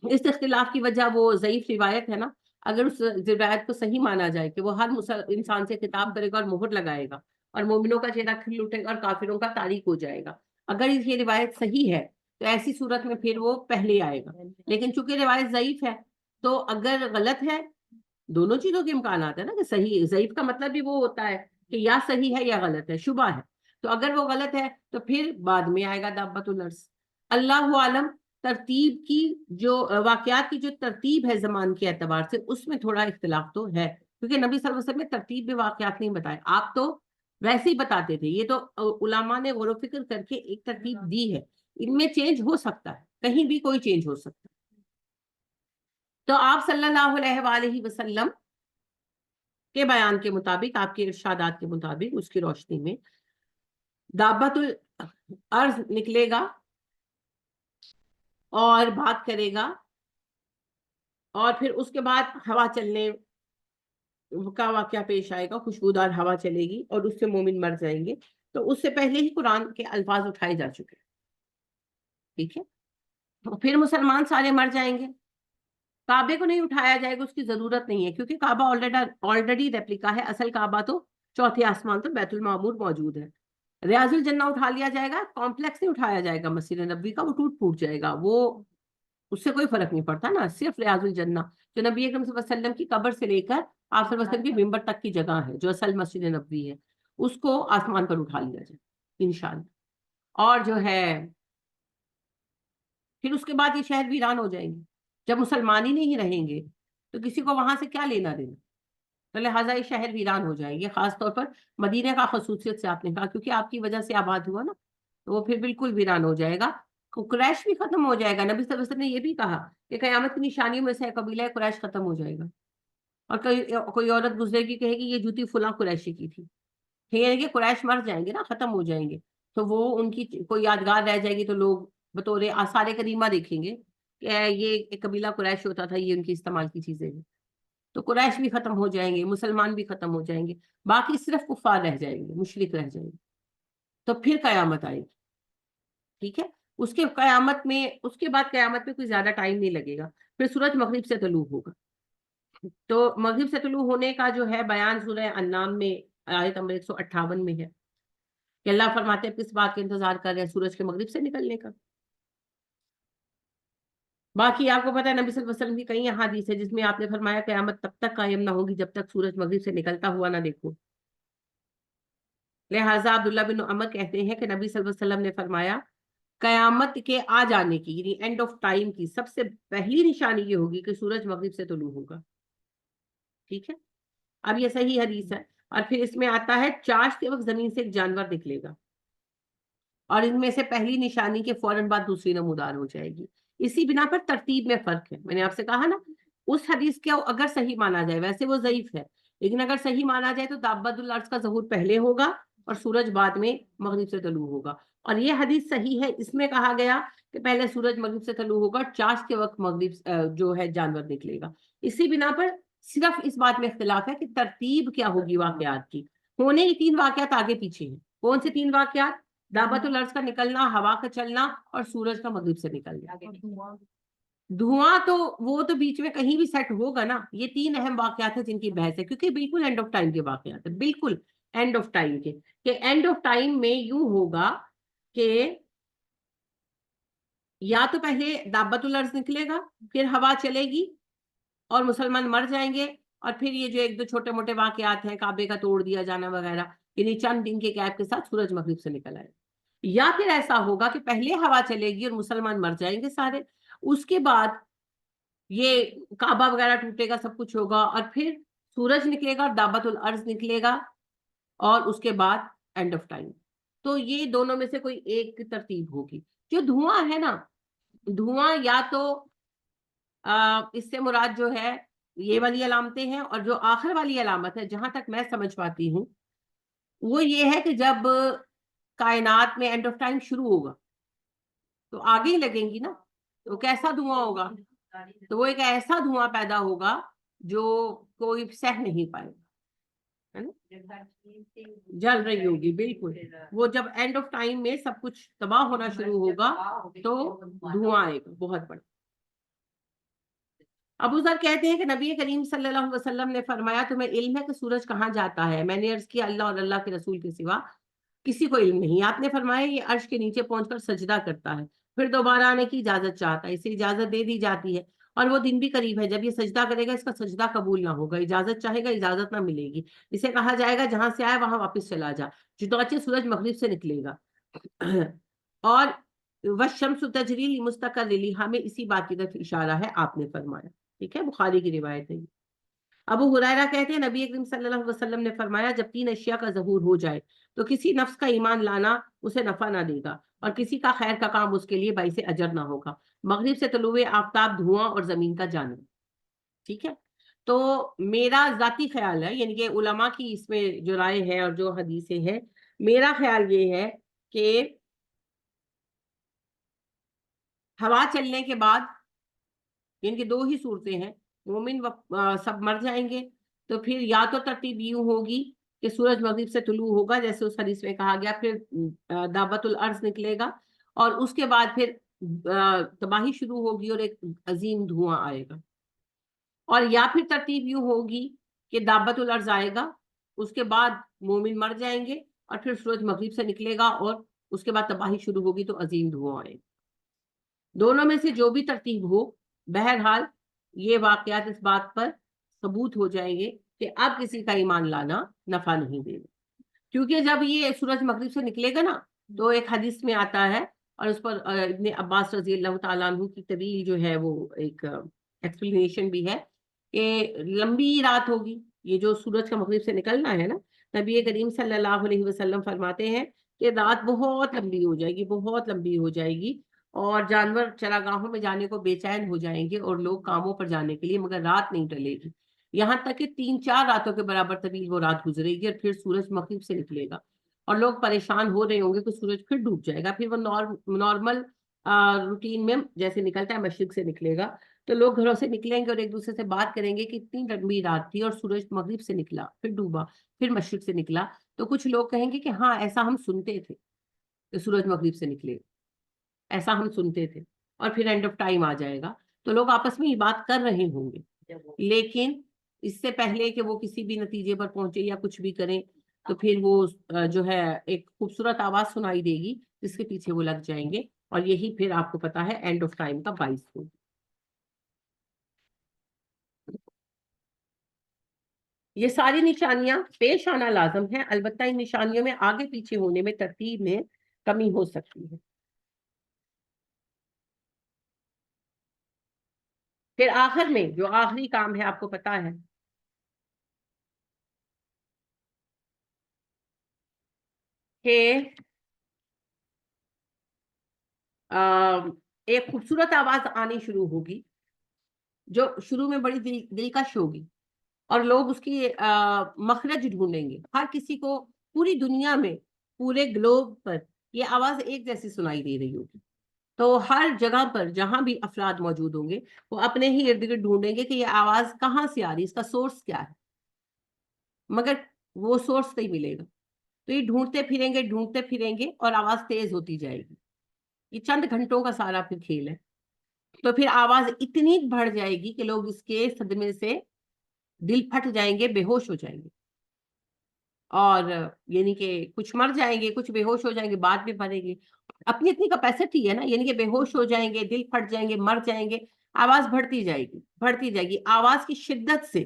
[SPEAKER 1] اس اختلاف کی وجہ وہ ضعیف روایت ہے نا. اگر اس روایت کو صحیح مانا جائے کہ وہ ہر انسان سے خطاب کرے گا اور مہر لگائے گا اور مومنوں کا چہرہ کھل اٹھے گا اور کافروں کا تاریک ہو جائے گا، اگر یہ روایت صحیح ہے تو ایسی صورت میں پھر وہ پہلے آئے گا. لیکن چونکہ روایت ضعیف ہے تو اگر غلط ہے، دونوں چیزوں کے امکانات ہیں نا، کہ صحیح ضعیف کا مطلب بھی وہ ہوتا ہے کہ یا صحیح ہے یا غلط ہے، شبہ ہے. تو اگر وہ غلط ہے تو پھر بعد میں آئے گا دابت الارض. اللہ عالم ترتیب کی جو واقعات کی جو ترتیب ہے زمان کے اعتبار سے، اس میں تھوڑا اختلاف تو ہے، کیونکہ نبی صلی اللہ علیہ وسلم نے ترتیب میں واقعات نہیں بتائے. آپ تو ویسے ہی بتاتے تھے، یہ تو علماء نے غور و فکر کر کے ایک ترتیب دی ہے. ان میں چینج ہو سکتا ہے، کہیں بھی کوئی چینج ہو سکتا ہے. تو آپ صلی اللہ علیہ وآلہ وسلم کے بیان کے مطابق، آپ کے ارشادات کے مطابق، اس کی روشنی میں دابت الارض نکلے گا اور بات کرے گا، اور پھر اس کے بعد ہوا چلنے کا واقعہ پیش آئے گا، خوشبودار ہوا چلے گی اور اس سے مومن مر جائیں گے. تو اس سے پہلے ہی قرآن کے الفاظ اٹھائے جا چکے، ٹھیک ہے. پھر مسلمان سارے مر جائیں گے. کعبے کو نہیں اٹھایا جائے گا، اس کی ضرورت نہیں ہے، کیونکہ کعبہ آلریڈی ریپلیکا ہے. اصل کعبہ تو چوتھے آسمان تو بیت المعمور موجود ہے. ریاض الجنہ اٹھا لیا جائے گا، کمپلیکس نہیں اٹھایا جائے گا مسجد نبوی کا، وہ ٹوٹ پھوٹ جائے گا، وہ اس سے کوئی فرق نہیں پڑتا نا. صرف ریاض الجنہ جو نبی اکرم صلی اللہ علیہ وسلم کی قبر سے لے کر آپ صلی اللہ علیہ وسلم کی ممبر تک کی جگہ ہے، جو اصل مسجد نبوی ہے، اس کو آسمان پر اٹھا لیا جائے انشاءاللہ. اور جو ہے پھر اس کے بعد یہ شہر ویران ہو جائیں گے. جب مسلمان ہی نہیں رہیں گے تو کسی کو وہاں سے کیا لینا دینا. تو لہٰذا یہ شہر ویران ہو جائیں گے. خاص طور پر مدینہ کا خصوصیت سے آپ نے کہا، کیونکہ آپ کی وجہ سے آباد ہوا نا، تو وہ پھر بالکل ویران ہو جائے گا. قریش بھی ختم ہو جائے گا. نبی صلی اللہ علیہ وسلم نے یہ بھی کہا کہ قیامت کی نشانیوں میں سے قبیلہ قریش ختم ہو جائے گا. اور کوئی عورت گزرے گی کہے گی یہ جوتی فلاں قریشی کی تھی، کہ قریش مر جائیں گے نا، ختم ہو جائیں گے، تو وہ ان کی کوئی یادگار رہ جائے گی. تو لوگ بطور آثار کریمہ دیکھیں گے کہ یہ ایک قبیلہ قریش ہوتا تھا، یہ ان کی استعمال کی چیزیں ہیں. تو قریش بھی ختم ہو جائیں گے، مسلمان بھی ختم ہو جائیں گے، باقی صرف کفار رہ جائیں گے، مشرک رہ جائیں گے. تو پھر قیامت آئے گی، ٹھیک ہے. اس کے بعد قیامت میں کوئی زیادہ ٹائم نہیں لگے گا. پھر سورج مغرب سے طلوع ہوگا. تو مغرب سے طلوع ہونے کا جو ہے بیان سورہ انعام میں آیت نمبر 158 میں ہے کہ اللہ فرماتے ہیں کس بات کا انتظار کر رہے ہیں، سورج کے مغرب سے نکلنے کا. باقی آپ کو پتا ہے نبی صلی اللہ علیہ وسلم کی کئی احادیث ہے جس میں آپ نے فرمایا قیامت تب تک قائم نہ ہوگی جب تک سورج مغرب سے نکلتا ہوا نہ دیکھو. لہٰذا عبداللہ بن عمر کہتے ہیں کہ نبی صلی اللہ علیہ وسلم نے فرمایا قیامت کے آ جانے کی، یعنی اینڈ آف ٹائم کی سب سے پہلی نشانی یہ ہوگی کہ سورج مغرب سے طلوع ہوگا. ٹھیک ہے. اب یہ صحیح حدیث ہے. اور پھر اس میں آتا ہے چاش کے وقت زمین سے ایک جانور نکلے گا، اور ان میں سے پہلی نشانی کے فوراً بعد دوسری نمودار ہو جائے گی. اسی بنا پر ترتیب میں فرق ہے. میں نے آپ سے کہا نا، اس حدیث کے اگر صحیح مانا جائے، ویسے وہ ضعیف ہے، لیکن اگر صحیح مانا جائے تو دابت الارض کا ظہور پہلے ہوگا اور سورج بعد میں مغرب سے طلوع ہوگا. اور یہ حدیث صحیح ہے. اس میں کہا گیا کہ پہلے سورج مغرب سے طلوع ہوگا، چاش کے وقت مغرب جو ہے جانور نکلے گا. اسی بنا پر صرف اس بات میں اختلاف ہے کہ ترتیب کیا ہوگی واقعات کی. ہونے کی 3 واقعات آگے پیچھے ہیں. کون سے 3 واقعات؟ دابت الارض کا نکلنا، ہوا کا چلنا اور سورج کا مغرب سے نکلنا. دھواں تو وہ تو بیچ میں کہیں بھی سیٹ ہوگا نا. یہ 3 اہم واقعات ہیں جن کی بحث ہے، کیونکہ بالکل اینڈ آف ٹائم کے واقعات ہیں، بالکل اینڈ آف ٹائم کے. کہ اینڈ آف ٹائم میں یوں ہوگا کہ یا تو پہلے دابت الارض نکلے گا، پھر ہوا چلے گی اور مسلمان مر جائیں گے، اور پھر یہ جو 1-2 چھوٹے موٹے واقعات ہیں، کعبے کا توڑ دیا جانا وغیرہ، یعنی چند دن کے گیپ کے ساتھ سورج مغرب سے نکل آئے. یا پھر ایسا ہوگا کہ پہلے ہوا چلے گی اور مسلمان مر جائیں گے سارے، اس کے بعد یہ کعبہ وغیرہ ٹوٹے گا، سب کچھ ہوگا، اور پھر سورج نکلے گا اور دابت الارض نکلے گا، اور اس کے بعد اینڈ آف ٹائم۔ تو یہ دونوں میں سے کوئی ایک ترتیب ہوگی۔ جو دھواں ہے نا، دھواں یا تو اس سے مراد جو ہے یہ والی علامتیں ہیں، اور جو آخر والی علامت ہے جہاں تک میں سمجھ پاتی ہوں وہ یہ ہے کہ جب کائنات میں اینڈ آف ٹائم شروع ہوگا تو آگے ہی لگیں گی نا، تو کیسا دھواں ہوگا؟ تو وہ ایک ایسا دھواں پیدا ہوگا جو کوئی سہ نہیں پائے گا، ہے نا، جل رہی ہوگی بالکل۔ وہ جب اینڈ آف ٹائم میں سب کچھ تباہ ہونا شروع ہوگا تو دھواں آئے گا بہت بڑا۔ ابو ذر کہتے ہیں کہ نبی کریم صلی اللہ علیہ وسلم نے فرمایا تمہیں علم ہے کہ سورج کہاں جاتا ہے؟ میں نے عرض کیا اللہ اور اللہ کے رسول کے سوا کسی کو علم نہیں۔ آپ نے فرمایا یہ عرش کے نیچے پہنچ کر سجدہ کرتا ہے، پھر دوبارہ آنے کی اجازت چاہتا ہے، اسے اجازت دے دی جاتی ہے، اور وہ دن بھی قریب ہے جب یہ سجدہ کرے گا اس کا سجدہ قبول نہ ہوگا، اجازت چاہے گا اجازت نہ ملے گی، اسے کہا جائے گا جہاں سے آئے وہاں واپس چلا جا، چنانچہ سورج مغرب سے نکلے گا اور والشمس تجری لمستقر لها میں اسی بات کی طرف اشارہ ہے، آپ نے فرمایا۔ ٹھیک ہے، بخاری کی روایت ہے۔ ابو ہریرہ کہتے ہیں نبی اکرم صلی اللہ علیہ وسلم نے فرمایا جب تین اشیاء کا ظہور ہو جائے تو کسی نفس کا ایمان لانا اسے نفع نہ دے گا اور کسی کا خیر کا کام اس کے لیے باعث اجر نہ ہوگا، مغرب سے طلوع آفتاب، دھواں اور زمین کا جانا۔ ٹھیک ہے، تو میرا ذاتی خیال ہے، یعنی کہ علماء کی اس میں جو رائے ہے اور جو حدیثیں ہیں، میرا خیال یہ ہے کہ ہوا چلنے کے بعد، یعنی کہ دو ہی صورتیں ہیں، مومن سب مر جائیں گے، تو پھر یا تو ترتیب یوں ہوگی کہ سورج مغرب سے طلوع ہوگا جیسے اس حدیث میں کہا گیا، پھر دابت الارض نکلے گا، اور اس کے بعد پھر تباہی شروع ہوگی اور ایک عظیم دھواں آئے گا، اور یا پھر ترتیب یوں ہوگی کہ دابت الارض آئے گا، اس کے بعد مومن مر جائیں گے، اور پھر سورج مغرب سے نکلے گا اور اس کے بعد تباہی شروع ہوگی تو عظیم دھواں آئے گا۔ دونوں میں سے جو بھی ترتیب ہو، بہرحال یہ واقعات اس بات پر ثبوت ہو جائیں گے کہ اب کسی کا ایمان لانا نفع نہیں دے گا، کیونکہ جب یہ سورج مغرب سے نکلے گا نا تو ایک حدیث میں آتا ہے، اور اس پر ابن عباس رضی اللہ تعالیٰ عنہ کی طویل جو ہے وہ ایک ایکسپلینیشن بھی ہے کہ لمبی رات ہوگی، یہ جو سورج کا مغرب سے نکلنا ہے نا، نبی کریم صلی اللہ علیہ وسلم فرماتے ہیں کہ رات بہت لمبی ہو جائے گی، بہت لمبی ہو جائے گی، اور جانور چراگاہوں میں جانے کو بے چین ہو جائیں گے اور لوگ کاموں پر جانے کے لیے، مگر رات نہیں ٹلے گی، یہاں تک کہ 3-4 راتوں کے برابر طویل وہ رات گزرے گی، اور پھر سورج مغرب سے نکلے گا اور لوگ پریشان ہو رہے ہوں گے کہ سورج پھر ڈوب جائے گا، پھر وہ نارمل روٹین میں جیسے نکلتا ہے مشرق سے نکلے گا، تو لوگ گھروں سے نکلیں گے اور ایک دوسرے سے بات کریں گے کہ اتنی لمبی رات تھی اور سورج مغرب سے نکلا، پھر ڈوبا، پھر مشرق سے نکلا، تو کچھ لوگ کہیں گے کہ ہاں ایسا ہم سنتے تھے کہ سورج مغرب سے نکلے، ایسا ہم سنتے تھے، اور پھر اینڈ آف ٹائم آ جائے گا، تو لوگ آپس میں یہ بات کر رہے ہوں گے، لیکن اس سے پہلے کہ وہ کسی بھی نتیجے پر پہنچے یا کچھ بھی کریں، تو پھر وہ جو ہے ایک خوبصورت آواز سنائی دے گی جس کے پیچھے وہ لگ جائیں گے، اور یہی پھر آپ کو پتا ہے اینڈ آف ٹائم کا باعث ہوگا۔ یہ ساری نشانیاں پیش آنا لازم ہے، البتہ ان نشانیوں میں آگے پیچھے ہونے میں ترتیب میں کمی ہو سکتی ہے۔ پھر آخر میں جو آخری کام ہے آپ کو پتا ہے کہ ایک خوبصورت آواز آنی شروع ہوگی جو شروع میں بڑی دلکش ہوگی، اور لوگ اس کی مخرج ڈھونڈیں گے، ہر کسی کو پوری دنیا میں، پورے گلوب پر یہ آواز ایک جیسی سنائی دے رہی ہوگی، تو ہر جگہ پر جہاں بھی افراد موجود ہوں گے وہ اپنے ہی ارد گرد ڈھونڈیں گے کہ یہ آواز کہاں سے آ رہی ہے، اس کا سورس کیا ہے، مگر وہ سورس نہیں ملے گا، تو یہ ڈھونڈتے پھریں گے اور آواز تیز ہوتی جائے گی، یہ چند گھنٹوں کا سارا پھر کھیل ہے، تو پھر آواز اتنی بڑھ جائے گی کہ لوگ اس کے صدمے سے دل پھٹ جائیں گے، بے ہوش ہو جائیں گے، اور یعنی کہ کچھ مر جائیں گے، کچھ بے ہوش ہو جائیں گے، بات بھی پڑے گی، اپنی اتنی کیپیسٹی ہے نا، یعنی کہ بے ہوش ہو جائیں گے، دل پھٹ جائیں گے، مر جائیں گے، آواز بڑھتی جائے گی، آواز کی شدت سے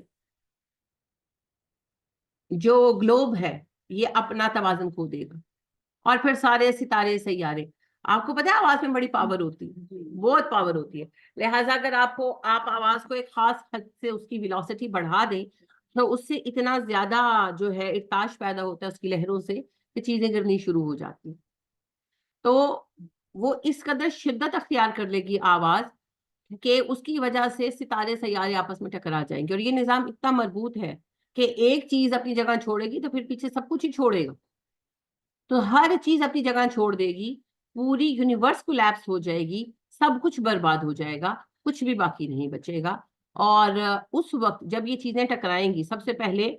[SPEAKER 1] جو گلوب ہے یہ اپنا توازن کھو دے گا، اور پھر سارے ستارے سیارے. آپ کو پتا ہے آواز میں بڑی پاور ہوتی ہے, بہت پاور ہوتی ہے. لہٰذا اگر آپ آواز کو ایک خاص حد سے اس کی ویلوسٹی بڑھا دیں تو اس سے اتنا زیادہ جو ہے ارتعاش پیدا ہوتا ہے اس کی لہروں سے کہ چیزیں گرنی شروع ہو جاتی ہیں. تو وہ اس قدر شدت اختیار کر لے گی آواز کہ اس کی وجہ سے ستارے سیارے آپس میں ٹکرا جائیں گے. اور یہ نظام اتنا مربوط ہے کہ ایک چیز اپنی جگہ چھوڑے گی تو پھر پیچھے سب کچھ ہی چھوڑے گا. تو ہر چیز اپنی جگہ چھوڑ دے گی, پوری یونیورس کولیپس ہو جائے گی, سب کچھ برباد ہو جائے گا, کچھ بھی باقی نہیں بچے گا. اور اس وقت جب یہ چیزیں ٹکرائیں گی, سب سے پہلے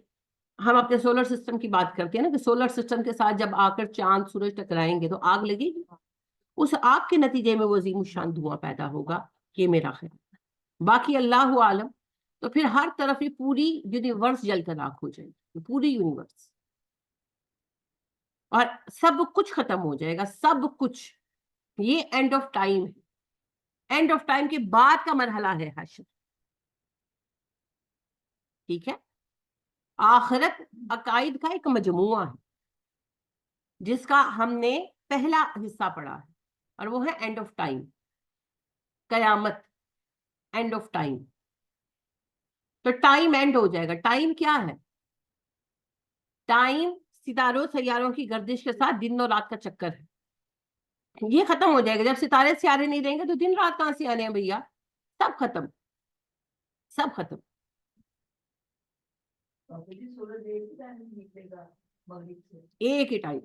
[SPEAKER 1] ہم اپنے سولر سسٹم کی بات کرتے ہیں نا کہ سولر سسٹم کے ساتھ جب آ کر چاند سورج ٹکرائیں گے تو آگ لگے گی. اس آگ کے نتیجے میں وہ عظیم الشان دھواں پیدا ہوگا. یہ میرا خیال. باقی اللہ عالم. تو پھر ہر طرف یہ پوری یونیورس جل کر راکھ ہو جائے گی, پوری یونیورس, اور سب کچھ ختم ہو جائے گا, سب کچھ. یہ اینڈ آف ٹائم ہے. اینڈ آف ٹائم کے بعد کا مرحلہ ہے حشر. ٹھیک ہے. آخرت عقائد کا ایک مجموعہ ہے جس کا ہم نے پہلا حصہ پڑھا ہے, اور وہ ہے اینڈ آف ٹائم, قیامت, اینڈ آف ٹائم. تو ٹائم اینڈ ہو جائے گا. ٹائم کیا ہے؟ ٹائم ستاروں سیاروں کی گردش کے ساتھ دن اور رات کا چکر ہے. یہ ختم ہو جائے گا. جب ستارے سیارے نہیں رہیں گے تو دن رات کہاں سے آنے ہیں بھیا؟ سب ختم, سب ختم. ایک ہی ٹائم,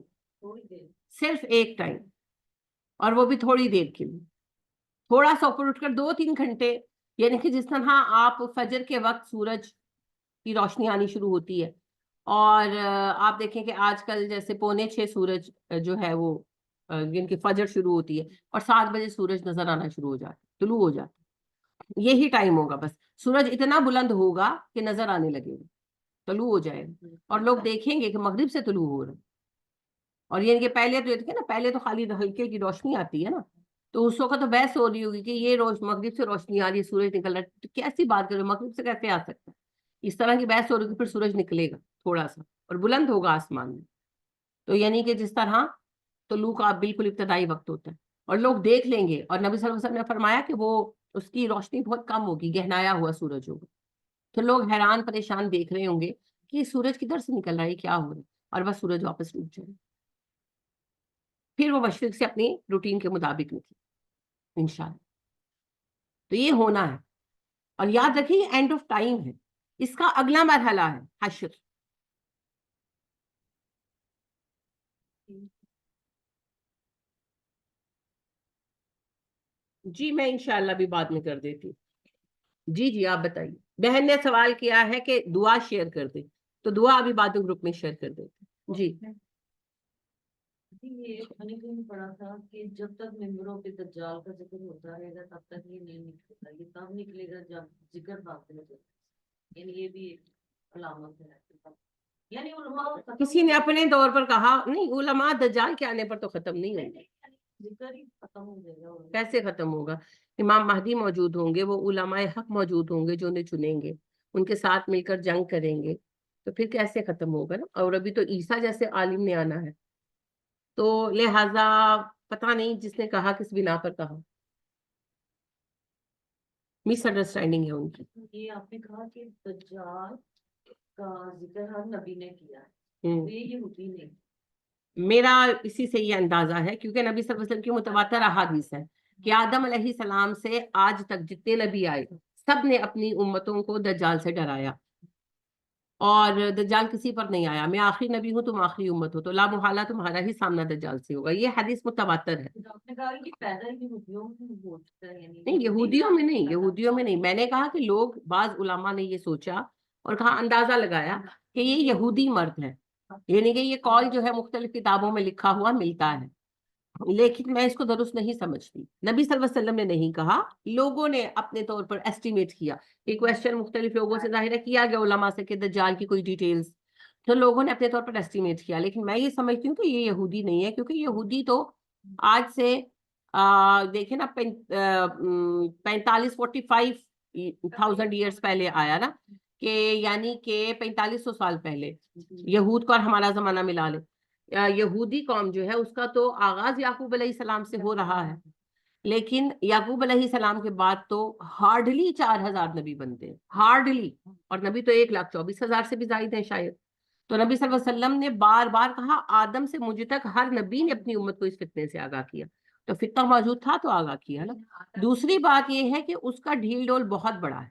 [SPEAKER 1] صرف ایک ٹائم, اور وہ بھی تھوڑی دیر کے لیے. تھوڑا سا اوپر اٹھ کر 2-3 گھنٹے, یعنی کہ جس طرح آپ فجر کے وقت سورج کی روشنی آنی شروع ہوتی ہے, اور آپ دیکھیں کہ آج کل جیسے 5:45 سورج جو ہے وہ جن کی فجر شروع ہوتی ہے, اور 7 بجے سورج نظر آنا شروع ہو جاتا ہے, طلوع ہو جاتا ہے. یہی ٹائم ہوگا. بس سورج اتنا بلند ہوگا کہ نظر آنے لگے گا, طلوع ہو جائے گا, اور لوگ دیکھیں گے کہ مغرب سے طلوع ہو رہا ہے. اور یہ کہ پہلے تو دیکھیں نا, پہلے تو خالی ہلکے کی روشنی آتی ہے نا, تو اس وقت تو بحث ہو رہی ہوگی کہ یہ مغرب سے روشنی آ رہی ہے, سورج نکل رہا ہے, تو کیسی بات کرو, مغرب سے کیسے آ سکتا ہے؟ اس طرح کی بحث ہو رہی ہوگی. پھر سورج نکلے گا تھوڑا سا اور بلند ہوگا آسمان میں. تو یعنی کہ جس طرح طلوع کا بالکل ابتدائی وقت ہوتا ہے, اور لوگ دیکھ لیں گے. اور نبی صلی اللہ علیہ وسلم نے فرمایا کہ وہ اس کی روشنی بہت کم ہوگی, گہنایا ہوا سورج ہوگا. تو لوگ حیران پریشان دیکھ رہے ہوں گے کہ یہ سورج کدھر سے نکل رہا ہے, کیا ہو رہا ہے, اور بس سورج واپس ڈوب جائے. پھر وہ مشرق سے اپنی روٹین کے مطابق نکلے انشاءاللہ. تو یہ ہونا ہے. اور یاد رکھیں یہ اینڈ آف ٹائم ہے, اس کا اگلا مرحلہ ہے حشر. جی میں انشاءاللہ بھی بعد میں کر دیتی ہوں. جی آپ بتائیے. بہن نے سوال کیا ہے کہ دعا شیئر کر دیں, تو دعا ابھی بعد میں گروپ میں شیئر کر دیتے. جی
[SPEAKER 3] یہ میں نے کہیں پڑھا تھا کہ جب تک ممبروں پہ دجال کا ذکر ہوتا رہے گا تب تک یہ نہیں نکلے گا. یہ تب نکلے گا جب ذکر باطل ہو جائے گا. یعنی یہ بھی ایک علامت ہے. یعنی علماء
[SPEAKER 1] کسی نے اپنے طور پر کہا نہیں, علماء دجال کے آنے پر تو ختم نہیں ہوں گے.
[SPEAKER 3] ذکر ہی ختم ہو جائے گا.
[SPEAKER 1] کیسے ختم ہوگا؟ امام مہدی موجود ہوں گے, وہ علماء حق موجود ہوں گے جو انہیں چنیں گے, ان کے ساتھ مل کر جنگ کریں گے, تو پھر کیسے ختم ہوگا نا. اور ابھی تو عیسیٰ جیسے عالم نے آنا ہے, تو لہذا پتہ نہیں جس نے کہا کس بنا پر کہا, مس انڈرسٹینڈنگ ہے ان کی.
[SPEAKER 3] یہ آپ نے کہا کہ دجال کا ذکر ہر نبی نے کیا ہے, یہ یہودی نہیں.
[SPEAKER 1] میرا اسی سے یہ اندازہ ہے, کیونکہ نبی صلی اللہ علیہ وسلم کی متواتر احادیث ہے کہ آدم علیہ السلام سے آج تک جتنے نبی آئے سب نے اپنی امتوں کو دجال سے ڈرایا, اور دجال کسی پر نہیں آیا. میں آخری نبی ہوں, تم آخری امت ہو, تو لا محالہ تمہارا ہی سامنا دجال سے ہوگا. یہ حدیث متواتر ہے.
[SPEAKER 3] آپ نے کہا کہ پیدا یہودیوں میں ہوتا ہے,
[SPEAKER 1] نہیں یہودیوں میں نہیں, یہودیوں میں نہیں. میں نے کہا کہ لوگ, بعض علماء نے یہ سوچا اور کہا, اندازہ لگایا کہ یہ یہودی مرد ہے, یعنی کہ یہ قول جو ہے مختلف کتابوں میں لکھا ہوا ملتا ہے, لیکن میں اس کو درست نہیں سمجھتی. نبی صلی اللہ علیہ وسلم نے نہیں کہا, لوگوں نے اپنے طور پر ایسٹیمیٹ کیا. یہ کویسچن مختلف لوگوں سے ظاہر کیا گیا علماء سے کہ دجال کی کوئی ڈیٹیلز, تو لوگوں نے اپنے طور پر ایسٹیمیٹ کیا. لیکن میں یہ سمجھتی ہوں کہ یہ یہودی نہیں ہے, کیونکہ یہودی تو آج سے دیکھیں نا 45,000 ایئرس پہلے آیا نا, کہ یعنی کہ 4500 سال پہلے, یہود کو اور ہمارا زمانہ ملا لے. یہودی قوم جو ہے اس کا تو آغاز یعقوب علیہ السلام سے ہو رہا ہے، لیکن یعقوب علیہ السلام کے بعد تو ہارڈلی 4000 نبی بنتے ہیں، ہارڈلی، اور نبی تو 1,24,000 سے بھی زائد ہیں شاید. تو نبی صلی اللہ علیہ وسلم نے بار بار کہا آدم سے مجھ تک ہر نبی نے اپنی امت کو اس فتنے سے آگاہ کیا، تو فتنہ موجود تھا تو آگاہ کیا نا. دوسری بات یہ ہے کہ اس کا ڈھیل ڈول بہت بڑا ہے.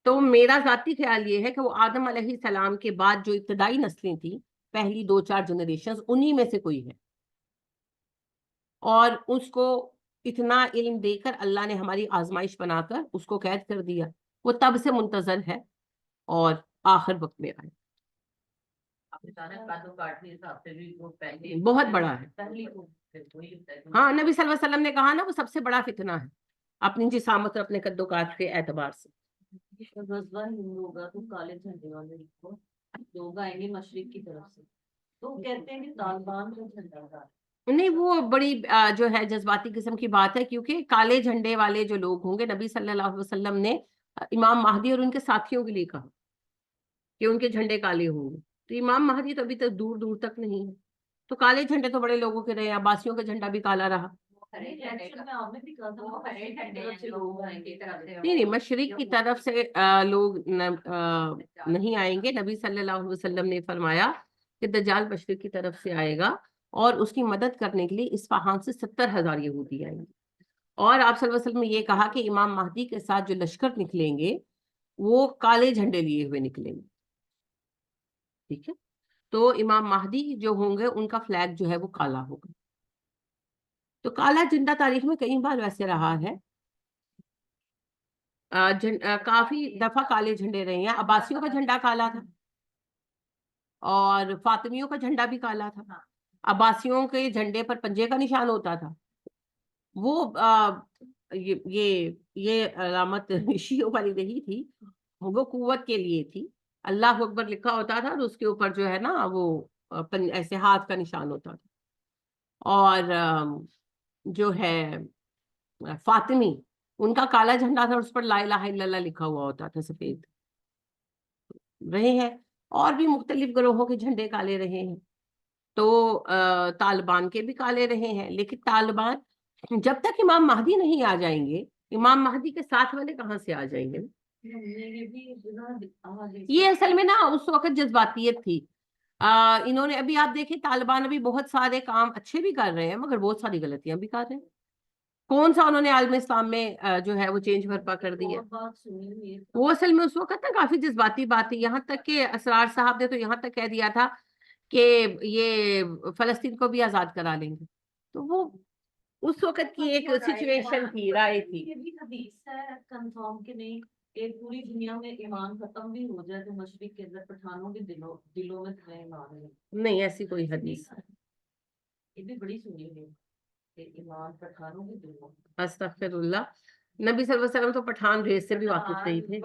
[SPEAKER 1] تو میرا ذاتی خیال یہ ہے کہ وہ آدم علیہ السلام کے بعد جو ابتدائی نسلیں تھیں، پہلی 2-4 جنریشنز، انہی میں سے کوئی ہے، اور اس کو اتنا علم دے کر اللہ نے ہماری آزمائش بنا کر اس کو قید کر دیا. وہ تب سے منتظر ہے اور آخر وقت میں آئے. بہت بڑا ہے. ہاں، نبی صلی اللہ علیہ وسلم نے کہا نا وہ سب سے بڑا فتنہ ہے اپنی جسامت اور اپنے قد و قامت کے اعتبار سے.
[SPEAKER 3] غزوہ ہند ہوگا تو کالے جھنڈے والے کو لوگ آئیں گے مشرق کی طرف سے، تو کہتے ہیں کہ طالبان کا جھنڈا تھا.
[SPEAKER 1] نہیں، وہ بڑی جو ہے جذباتی قسم کی بات ہے، کیونکہ کالے جھنڈے والے جو لوگ ہوں گے، نبی صلی اللہ علیہ وسلم نے امام مہدی اور ان کے ساتھیوں کے لیے کہا کہ ان کے جھنڈے کالے ہوں گے. تو امام مہدی تو ابھی تک دور دور تک نہیں ہے، تو کالے جھنڈے تو بڑے لوگوں کے رہے. عباسیوں کا جھنڈا بھی کالا رہا. نہیں، مشرق کی طرف سے لوگ نہیں آئیں گے. نبی صلی اللہ علیہ وسلم نے فرمایا کہ دجال مشرق کی طرف سے آئے گا اور اس کی مدد کرنے کے لیے اصفہان سے 70,000 یہودی آئیں گے. اور آپ صلی اللہ علیہ وسلم نے یہ کہا کہ امام مہدی کے ساتھ جو لشکر نکلیں گے وہ کالے جھنڈے لیے ہوئے نکلیں گے. ٹھیک ہے، تو امام مہدی جو ہوں گے ان کا فلیگ جو ہے وہ کالا ہوگا. تو کالا جھنڈا تاریخ میں کئی بار ویسے رہا ہے. کافی دفعہ کالے جھنڈے رہے ہیں. عباسیوں کا جھنڈا کالا تھا اور فاطمیوں کا جھنڈا بھی کالا تھا. عباسیوں کے جھنڈے پر پنجے کا نشان ہوتا تھا. وہ یہ علامت شیعوں والی نہیں تھی، وہ قوت کے لیے تھی. اللہ اکبر لکھا ہوتا تھا اور اس کے اوپر جو ہے نا وہ ایسے ہاتھ کا نشان ہوتا تھا. اور جو ہے فاطمی، ان کا کالا جھنڈا تھا، اس پر لا الہ الا اللہ لکھا ہوا ہوتا تھا سفید. رہے ہیں اور بھی مختلف گروہوں کے جھنڈے کالے رہے ہیں. تو طالبان کے بھی کالے رہے ہیں، لیکن طالبان جب تک امام مہدی نہیں آ جائیں گے، امام مہدی کے ساتھ والے کہاں سے آ جائیں گے؟ یہ اصل میں نا اس وقت جذباتیت تھی. انہوں نے ابھی آپ دیکھیں طالبان ابھی بہت سارے کام اچھے بھی کر رہے ہیں مگر بہت ساری غلطیاں بھی کر رہے ہیں. کون سا انہوں نے عالم اسلام میں جو ہے وہ چینج برپا کر دیا؟ وہ اصل میں اس وقت نا کافی جذباتی بات تھی. یہاں تک کہ اسرار صاحب نے تو یہاں تک کہہ دیا تھا کہ یہ فلسطین کو بھی آزاد کرا لیں گے. تو وہ اس وقت کی ایک سچویشن تھی، رائے تھی.
[SPEAKER 3] حدیث ہے کنفرم کہ نہیں کہ پوری دنیا میں ایمان ختم بھی ہو جائے تو مشرق کے اندر پٹھانوں کے دلوں میں تمہیں ایمان ہے.
[SPEAKER 1] نہیں، ایسی کوئی حدیث.
[SPEAKER 3] یہ بھی بڑی سنی ہے کہ ایمان پٹھانوں کے دلوں.
[SPEAKER 1] استغفر اللہ. نبی صلی اللہ علیہ وسلم تو پٹھان ریس سے بھی واقف نہیں تھے.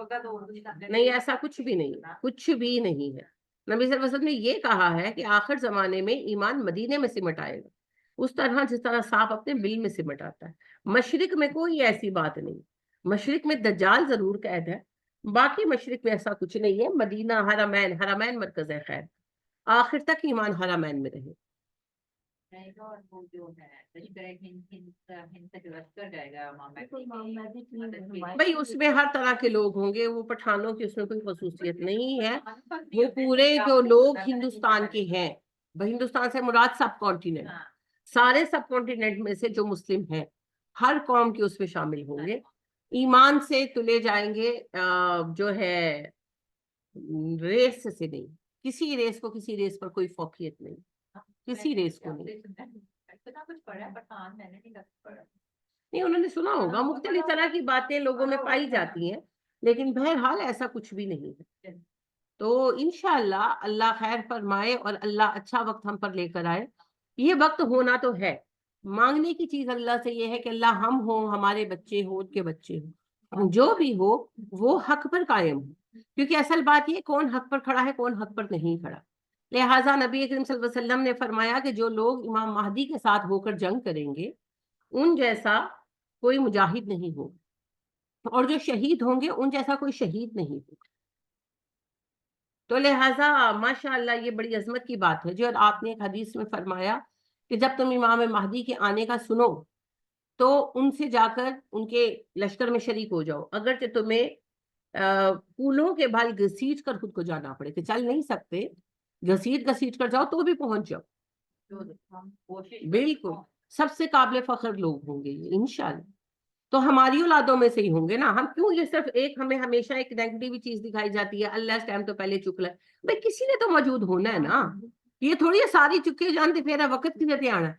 [SPEAKER 1] نہیں، ایسا کچھ بھی نہیں، کچھ بھی نہیں ہے. نبی صلی اللہ علیہ وسلم نے یہ کہا ہے کہ آخر زمانے میں ایمان مدینے میں سمٹ آئے گا، اس طرح جس طرح سانپ اپنے بل میں سمٹ آتا ہے. مشرق میں کوئی ایسی بات نہیں. مشرق میں دجال ضرور قید ہے، باقی مشرق میں ایسا کچھ نہیں ہے. مدینہ حرمین مرکز ہے. خیر آخر تک ایمان حرمین میں رہے. بھائی اس میں ہر طرح کے لوگ ہوں گے، وہ پٹھانوں کی اس میں کوئی خصوصیت نہیں ہے. وہ پورے جو لوگ ہندوستان کے ہیں، ہندوستان سے مراد سب کانٹیننٹ، سارے سب کانٹیننٹ میں سے جو مسلم ہیں ہر قوم کے اس میں شامل ہوں گے. ایمان سے تلے جائیں گے، جو ہے ریس سے نہیں. کسی ریس کو کسی ریس پر کوئی فوقیت نہیں، کسی ریس کو نہیں. نہیں، انہوں نے سنا ہوگا، مختلف طرح کی باتیں لوگوں میں پائی جاتی ہیں، لیکن بہرحال ایسا کچھ بھی نہیں ہے. تو انشاءاللہ اللہ خیر فرمائے اور اللہ اچھا وقت ہم پر لے کر آئے. یہ وقت ہونا تو ہے. مانگنے کی چیز اللہ سے یہ ہے کہ اللہ ہم ہوں، ہمارے بچے ہوں، ان کے بچے ہوں، جو بھی ہو وہ حق پر قائم ہو. کیونکہ اصل بات یہ کون حق پر کھڑا ہے کون حق پر نہیں کھڑا. لہٰذا نبی کریم صلی اللہ علیہ وسلم نے فرمایا کہ جو لوگ امام مہدی کے ساتھ ہو کر جنگ کریں گے ان جیسا کوئی مجاہد نہیں ہوگا، اور جو شہید ہوں گے ان جیسا کوئی شہید نہیں ہوگا. تو لہٰذا ماشاءاللہ یہ بڑی عظمت کی بات ہے جی. اور آپ نے ایک حدیث میں فرمایا کہ جب تم امام مہدی کے آنے کا سنو تو ان سے جا کر ان کے لشکر میں شریک ہو جاؤ، اگرچہ تمہیں پھولوں کے بھال گھسیٹ کر خود کو جانا پڑے، کہ چل نہیں سکتے، گھسیٹ کر جاؤ تو بھی پہنچ جاؤ.
[SPEAKER 2] ہم کوشش
[SPEAKER 1] بالکل سب سے قابل فخر لوگ ہوں گے یہ انشاءاللہ. تو ہماری اولادوں میں سے ہی ہوں گے نا. ہم کیوں یہ صرف ایک ہمیں ہمیشہ ایک نیگیٹو چیز دکھائی جاتی ہے، اللہ اس ٹائم تو پہلے چک لے. بھائی کسی نے تو موجود ہونا ہے نا، یہ تھوڑی ہے ساری چکے جانتے پھر وقت کی جاتے آنا.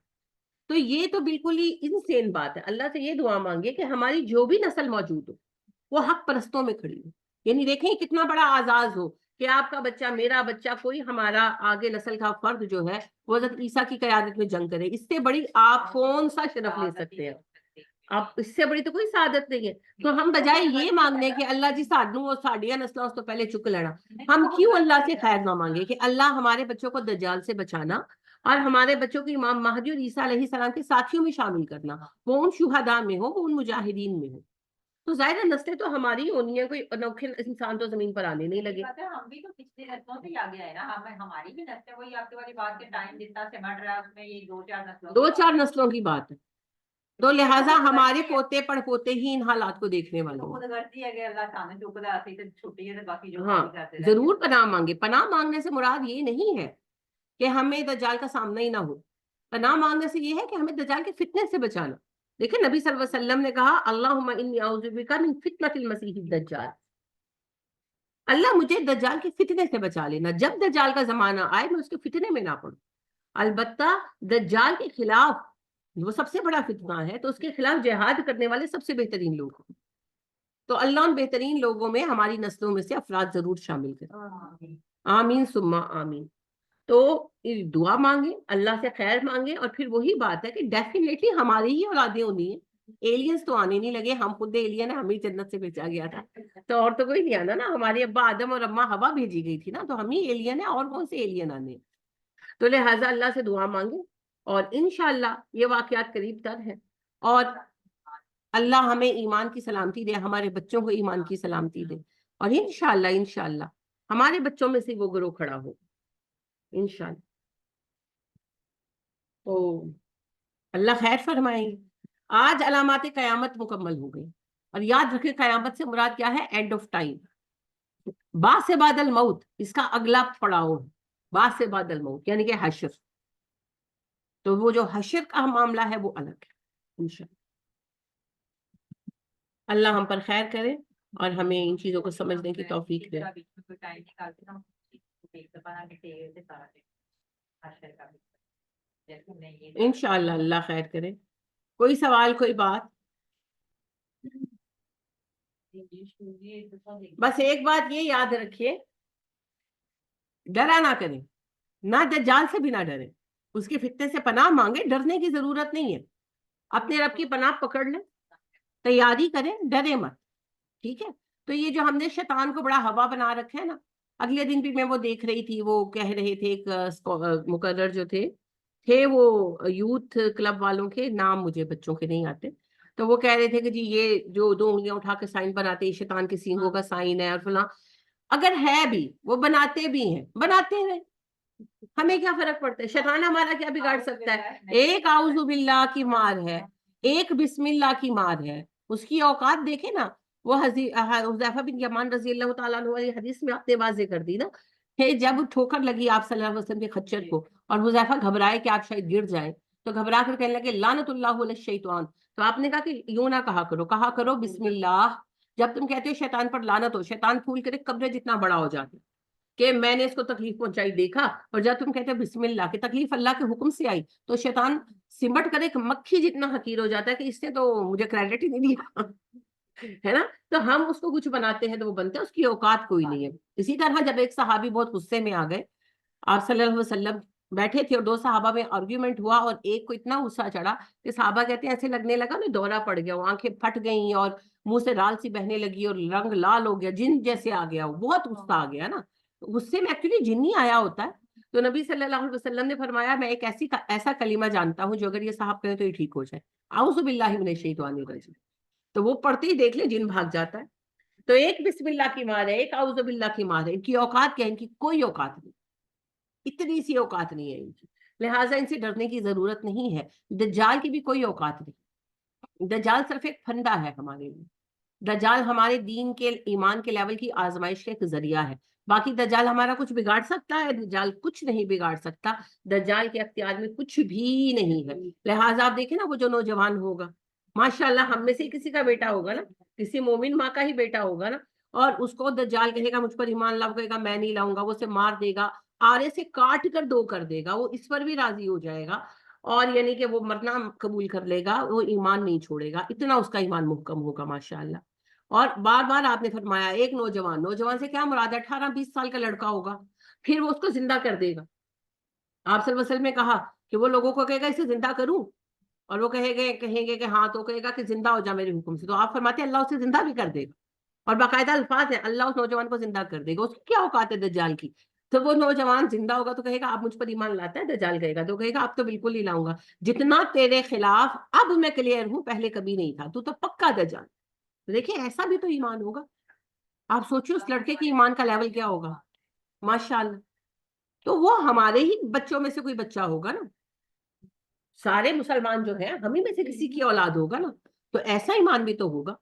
[SPEAKER 1] تو یہ تو بالکل ہی انسین بات ہے. اللہ سے یہ دعا مانگے کہ ہماری جو بھی نسل موجود ہو وہ حق پرستوں میں کھڑی ہو. یعنی دیکھیں کتنا بڑا اعزاز ہو کہ آپ کا بچہ، میرا بچہ، کوئی ہمارا آگے نسل کا فرد جو ہے وہ حضرت عیسیٰ کی قیادت میں جنگ کرے. اس سے بڑی آپ کون سا شرف لے سکتے ہیں؟ آپ اس سے بڑی تو کوئی سعادت نہیں ہے. تو ہم بجائے یہ مانگنے کہ اللہ جی سانوں اور ساڈیاں نسلوں اس تو پہلے چک لینا، ہم کیوں اللہ سے خیر نہ مانگے کہ اللہ ہمارے بچوں کو دجال سے بچانا اور ہمارے بچوں کو امام مہدی اور عیسیٰ علیہ السلام کے ساتھیوں میں شامل کرنا، وہ ان شہداء میں ہو، وہ ان مجاہدین میں ہو. تو ظاہر نسلیں تو ہماری ہونی ہے، کوئی انوکھے انسان تو زمین پر آنے نہیں لگے.
[SPEAKER 2] ہم بھی تو پچھلی نسلوں سے ہی آگے آئے نا. ہماری بھی نسلیں وہی آپ والی بات کے ٹائم جتنا سے بڑھ رہا ہے اس میں یہ 2-4 نسلوں
[SPEAKER 1] 2-4 نسلوں کی بات ہے. تو لہٰذا ہمارے پوتے پڑ پوتے ہی ان حالات کو دیکھنے والے ہیں.
[SPEAKER 2] خود غرضی ہے کہ اللہ تعالیٰ چکدا آتی تو چھٹی ہے باقی جو
[SPEAKER 1] ہاں ضرور پناہ مانگے. پناہ مانگنے سے مراد یہ نہیں ہے کہ ہمیں دجال کا سامنا ہی نہ ہو. پناہ مانگنے سے یہ ہے کہ ہمیں دجال کے فتنے سے بچانا. دیکھیں نبی صلی اللہ علیہ وسلم نے کہا اللہم انی اعوذ بک من فتنۃ المسیح الدجال، اللہ مجھے دجال کے فتنے سے بچا لینا. جب دجال کا زمانہ آئے میں اس کے فتنے میں نہ پڑوں. البتہ دجال کے خلاف وہ سب سے بڑا فتنہ ہے، تو اس کے خلاف جہاد کرنے والے سب سے بہترین لوگ ہیں. تو اللہ ان بہترین لوگوں میں ہماری نسلوں میں سے افراد ضرور شامل کرے. آمین ثم آمین. تو دعا مانگے، اللہ سے خیر مانگے، اور پھر وہی بات ہے کہ ڈیفینیٹلی ہماری ہی اولادیں ہونی ہیں. ایلینز تو آنے نہیں لگے، ہم خود ایلین ہیں، ہمیں جنت سے بھیجا گیا تھا تو اور تو کوئی نہیں آنا نا. ہمارے ابا آدم اور اماں حوا بھیجی گئی تھی نا، تو ہم ہی ایلین ہیں، اور کون سے ایلین آنے. تو لہٰذا اللہ سے دعا مانگے اور انشاءاللہ یہ واقعات قریب تر ہیں. اور اللہ ہمیں ایمان کی سلامتی دے، ہمارے بچوں کو ایمان کی سلامتی دے، اور انشاءاللہ ہمارے بچوں میں سے وہ گروہ کھڑا ہو انشاءاللہ. تو اللہ خیر فرمائیں. آج علامات قیامت مکمل ہو گئی، اور یاد رکھیں قیامت سے مراد کیا ہے؟ And of time. بعد سے بعد الموت اس کا اگلا پڑاؤ ہے. بعد سے بعد الموت یعنی کہ حشر. تو وہ جو حشر کا معاملہ ہے وہ الگ ہے انشاءاللہ. اللہ ہم پر خیر کرے اور ہمیں ان چیزوں کو سمجھنے کی توفیق دے. انشاءاللہ اللہ خیر کرے. کوئی سوال، کوئی بات؟ بس ایک بات یہ یاد رکھیے، ڈرا نہ کریں، نہ دجال سے بھی نہ ڈریں، اس کے فتنے سے پناہ مانگے. ڈرنے کی ضرورت نہیں ہے، اپنے رب کی پناہ پکڑ لیں، تیاری کریں، ڈرے مت. ٹھیک ہے؟ تو یہ جو ہم نے شیطان کو بڑا ہوا بنا رکھا ہے نا، اگلے دن بھی میں وہ دیکھ رہی تھی، وہ کہہ رہے تھے ایک مقرر جو تھے وہ یوتھ کلب والوں کے نام مجھے بچوں کے نہیں آتے، تو وہ کہہ رہے تھے کہ جی یہ جو 2 انگلیاں اٹھا کے سائن بناتے ہیں شیطان کے سینگوں کا سائن ہے اور فلاں. اگر ہے بھی، وہ بناتے بھی ہیں، بناتے ہیں، ہمیں کیا فرق پڑتا ہے؟ شیطان ہمارا کیا بگاڑ سکتا ہے؟ ایک اعوذ باللہ کی مار ہے، ایک بسم اللہ کی مار ہے. اس کی اوقات دیکھیں نا. وہ حذیفہ بن یمان رضی اللہ تعالیٰ عنہ والی حدیث میں آپ نے واضح کر دی نا کہ جب ٹھوکر لگی آپ صلی اللہ علیہ وسلم کے خچر کو اور حذیفہ گھبرائے کہ آپ شاید گر جائیں، تو گھبرا کر کہنے لگے لعنت اللہ علی الشیطان. تو آپ نے کہا کہ یوں نہ کہا کرو، کہا کرو بسم اللہ. جب تم کہتے ہو شیطان پر لعنت ہو، شیطان پھول کر ایک قبر جتنا بڑا ہو جاتا ہے کہ میں نے اس کو تکلیف پہنچائی دیکھا. اور جب تم کہتے ہو بسم اللہ کہ تکلیف اللہ کے حکم سے آئی، تو شیطان سمٹ کر ایک مکھی جتنا حقیر ہو جاتا ہے کہ اس نے تو مجھے کریڈٹ ہی نہیں دیا ہے نا. تو ہم اس کو کچھ بناتے ہیں تو وہ بنتے ہیں، اس کی اوقات کوئی نہیں ہے. اسی طرح جب ایک صحابی بہت غصے میں آ گئے، آپ صلی اللہ علیہ وسلم بیٹھے تھے اور 2 صحابہ میں آرگیومنٹ ہوا، اور ایک کو اتنا غصہ چڑھا کہ صحابہ کہتے ہیں ایسے لگنے لگا نا دورہ پڑ گیا، آنکھیں پھٹ گئیں اور منہ سے رال سی بہنے لگی اور رنگ لال ہو گیا، جن جیسے آ گیا، بہت غصہ آ گیا نا. غصے میں ایکچولی جنی آیا ہوتا ہے. تو نبی صلی اللہ علیہ وسلم نے فرمایا میں ایک ایسا کلمہ جانتا ہوں جو اگر یہ صاحب کہیں تو یہ ٹھیک ہو جائے، اعوذ باللہ من الشیطان الرجیم. تو وہ پڑھتے ہی دیکھ لیں جن بھاگ جاتا ہے. تو ایک بسم اللہ کی مار ہے، ایک اعوذ باللہ کی مار ہے. ان کی اوقات کیا ہے؟ ان کی کوئی اوقات نہیں، اتنی سی اوقات نہیں ہے ان کی، لہٰذا ان سے ڈرنے کی ضرورت نہیں ہے. دجال کی بھی کوئی اوقات نہیں. دجال صرف ایک پھندا ہے ہمارے لیے. دجال ہمارے دین کے ایمان کے لیول کی آزمائش کا ایک ذریعہ ہے. باقی دجال ہمارا کچھ بگاڑ سکتا ہے؟ دجال کچھ نہیں بگاڑ سکتا. دجال کے اختیار میں کچھ بھی نہیں ہے. لہٰذا آپ دیکھیں نا وہ جو نوجوان ہوگا، ماشاءاللہ ہم میں سے کسی کا بیٹا ہوگا نا، کسی مومن ماں کا ہی بیٹا ہوگا نا، اور اس کو دجال کہے گا مجھ پر ایمان لاؤ، کہے گا میں نہیں لاؤں گا، وہ اسے مار دے گا، آرے سے کاٹ کر دو کر دے گا، وہ اس پر بھی راضی ہو جائے گا، اور یعنی کہ وہ مرنا قبول کر لے گا، وہ ایمان نہیں چھوڑے گا. اتنا اس کا ایمان محکم ہوگا ماشاءاللہ. اور بار بار آپ نے فرمایا ایک نوجوان سے کیا مراد ہے؟ 18-20 سال کا لڑکا ہوگا، پھر وہ اس کو زندہ کر دے گا. آپ صلی اللہ علیہ وسلم نے کہا کہ وہ لوگوں کو کہے گا اسے زندہ کروں، اور وہ کہیں گے کہ ہاں، تو کہے گا کہ زندہ ہو جا میرے حکم سے. تو آپ فرماتے ہیں اللہ اسے زندہ بھی کر دے گا، اور باقاعدہ الفاظ ہیں اللہ اس نوجوان کو زندہ کر دے گا. اس کی کیا اوقات ہے دجال کی؟ تو وہ نوجوان زندہ ہوگا تو کہے گا آپ مجھ پر ایمان لاتا ہے؟ دجال کہے گا تو کہے گا اب تو بالکل ہی لاؤں گا، جتنا تیرے خلاف اب میں کلیئر ہوں پہلے کبھی نہیں تھا، تو پکا دجال. دیکھیں ایسا بھی تو ایمان ہوگا. آپ سوچیں اس لڑکے کی ایمان کا لیول کیا ہوگا ماشاءاللہ. تو وہ ہمارے ہی بچوں میں سے کوئی بچہ ہوگا نا، سارے مسلمان جو ہیں ہمیں میں سے کسی کی اولاد ہوگا نا، تو ایسا ایمان بھی تو ہوگا.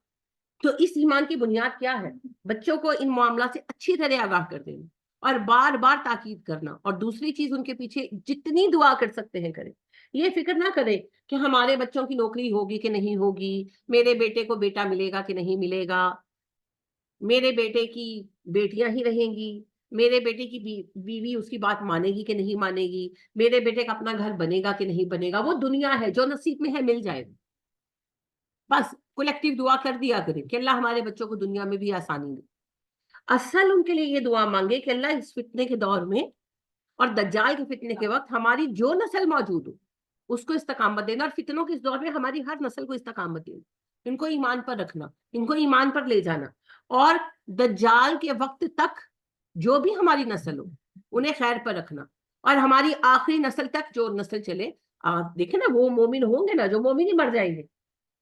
[SPEAKER 1] تو اس ایمان کی بنیاد کیا ہے؟ بچوں کو ان معاملات سے اچھی طرح آگاہ کر دینا، اور بار بار تاکید کرنا، اور دوسری چیز ان کے پیچھے جتنی دعا کر سکتے ہیں کریں. یہ فکر نہ کرے کہ ہمارے بچوں کی نوکری ہوگی کہ نہیں ہوگی، میرے بیٹے کو بیٹا ملے گا کہ نہیں ملے گا، میرے بیٹے کی بیٹیاں ہی رہیں گی، میرے بیٹے کی بیوی اس کی بات مانے گی کہ نہیں مانے گی، میرے بیٹے کا اپنا گھر بنے گا کہ نہیں بنے گا. وہ دنیا ہے، جو نصیب میں ہے مل جائے گا. بس کولیکٹیو دعا کر دیا کرے کہ اللہ ہمارے بچوں کو دنیا میں بھی آسانی دے. اصل ان کے لیے یہ دعا مانگے کہ اللہ اس فتنے کے دور میں اور دجال کے فتنے کے وقت ہماری جو نسل موجود ہو اس کو استقامت دینا، اور فتنوں کے اس دور میں ہماری ہر نسل کو استقامت دینا، ان کو ایمان پر رکھنا، ان کو ایمان پر لے جانا، اور دجال کے وقت تک جو بھی ہماری نسل ہو انہیں خیر پر رکھنا، اور ہماری آخری نسل تک جو نسل چلے. آپ دیکھیں نا وہ مومن ہوں گے نا، جو مومن ہی مر جائیں گے،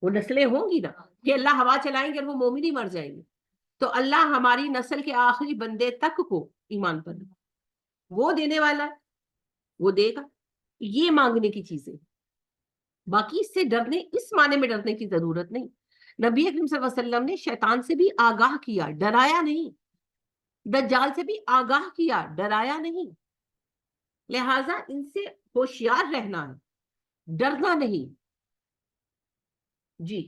[SPEAKER 1] وہ نسلیں ہوں گی نا کہ اللہ ہوا چلائیں گے اور وہ مومن ہی مر جائیں گے. تو اللہ ہماری نسل کے آخری بندے تک کو ایمان پر وہ دینے والا ہے، وہ دے گا. یہ مانگنے کی چیزیں، باقی اس سے ڈرنے، اس معنی میں ڈرنے کی ضرورت نہیں. نبی اکرم صلی اللہ علیہ وسلم نے شیطان سے بھی آگاہ کیا، ڈرایا نہیں. دجال سے بھی آگاہ کیا، ڈرایا نہیں. لہٰذا ان سے ہوشیار رہنا ہے، ڈرنا نہیں. جی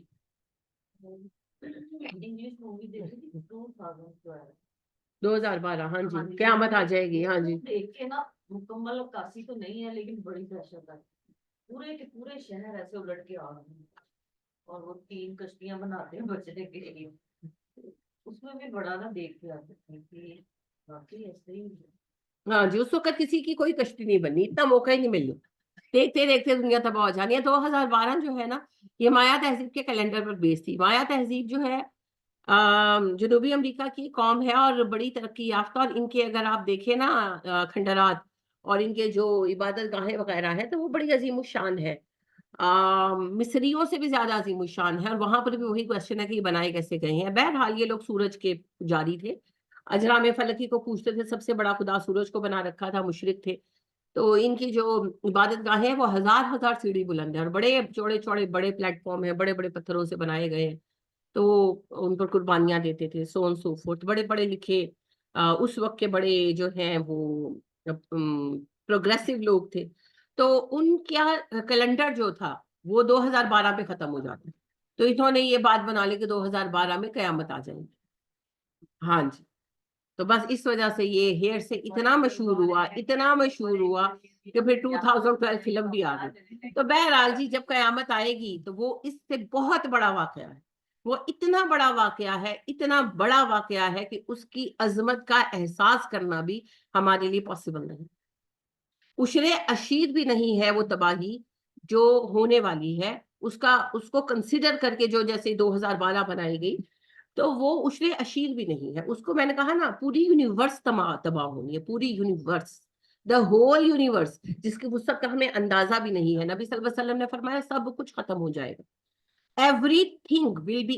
[SPEAKER 3] انگلش مووی دیکھی تھی 2012
[SPEAKER 1] 2012. ہاں جی قیامت آ جائے گی. ہاں جی
[SPEAKER 3] دیکھ کے نا مکمل عکاسی تو نہیں ہے لیکن بڑی دہشت ہے. پورے کے پورے شہر ایسے الٹ کے آ رہے ہیں اور وہ 3 کشتیاں بناتے ہیں بچنے کے لیے. اس میں بھی بڑا نا دیکھ کے آتے ہیں کہ واقعی ایسے ہی ہے.
[SPEAKER 1] ہاں جی اس وقت کسی کی کوئی کشتی نہیں بنی، اتنا موقع ہی نہیں مل رہا. دیکھتے دیکھتے دنیا تباہ ہو جانی ہے. 2012 جو ہے نا یہ مایا تہذیب کے کیلنڈر پر بیس تھی. مایا تہذیب جو ہے جنوبی امریکہ کی قوم ہے اور بڑی ترقی یافتہ، اور ان کے اگر آپ دیکھیں نا کھنڈرات اور ان کے جو عبادت گاہیں وغیرہ ہیں تو وہ بڑی عظیم الشان ہے، مصریوں سے بھی زیادہ عظیم الشان ہے. اور وہاں پر بھی وہی کوشچن ہے کہ یہ بنائے کیسے گئے ہیں. بہرحال یہ لوگ سورج کے پجاری تھے، اجرام فلکی کو پوچھتے تھے، سب سے بڑا خدا سورج کو بنا رکھا تھا، مشرک تھے. تو ان کی جو عبادت گاہیں ہیں وہ 1000 سیڑھی بلند ہے، اور بڑے چوڑے چوڑے بڑے پلیٹ فارم ہیں، بڑے بڑے پتھروں سے بنائے گئے ہیں. تو ان پر قربانیاں دیتے تھے، سو سو فورتھ. بڑے پڑھے لکھے اس وقت کے بڑے جو ہیں وہ پروگریسو لوگ تھے. تو ان کا کیلنڈر جو تھا وہ 2012 میں ختم ہو جاتا ہے. تو انہوں نے یہ بات بنا لی کہ 2012 میں قیامت آ جائے گی. ہاں جی تو بس اس وجہ سے یہ ہیئر سے اتنا مشہور ہوا، اتنا مشہور ہوا کہ پھر 2012 فلم بھی آ گئی. تو بہرحال جی جب قیامت آئے گی تو وہ اس سے بہت بڑا واقعہ ہے، وہ اتنا بڑا واقعہ ہے، اتنا بڑا واقعہ ہے کہ اس کی عظمت کا احساس کرنا بھی ہمارے لیے پاسبل نہیں. عشر اشیر بھی نہیں ہے وہ تباہی جو ہونے والی ہے، اس کو کنسیڈر کر کے جو جیسے 2012 بنائی گئی تو وہ عشر اشیر بھی نہیں ہے. اس کو میں نے کہا نا پوری یونیورس تباہ ہونی ہے، پوری یونیورس، دا ہول یونیورس، جس کی وسعت کا ہمیں اندازہ بھی نہیں ہے. نبی صلی اللہ علیہ وسلم نے فرمایا سب کچھ ختم ہو جائے گا. everything will be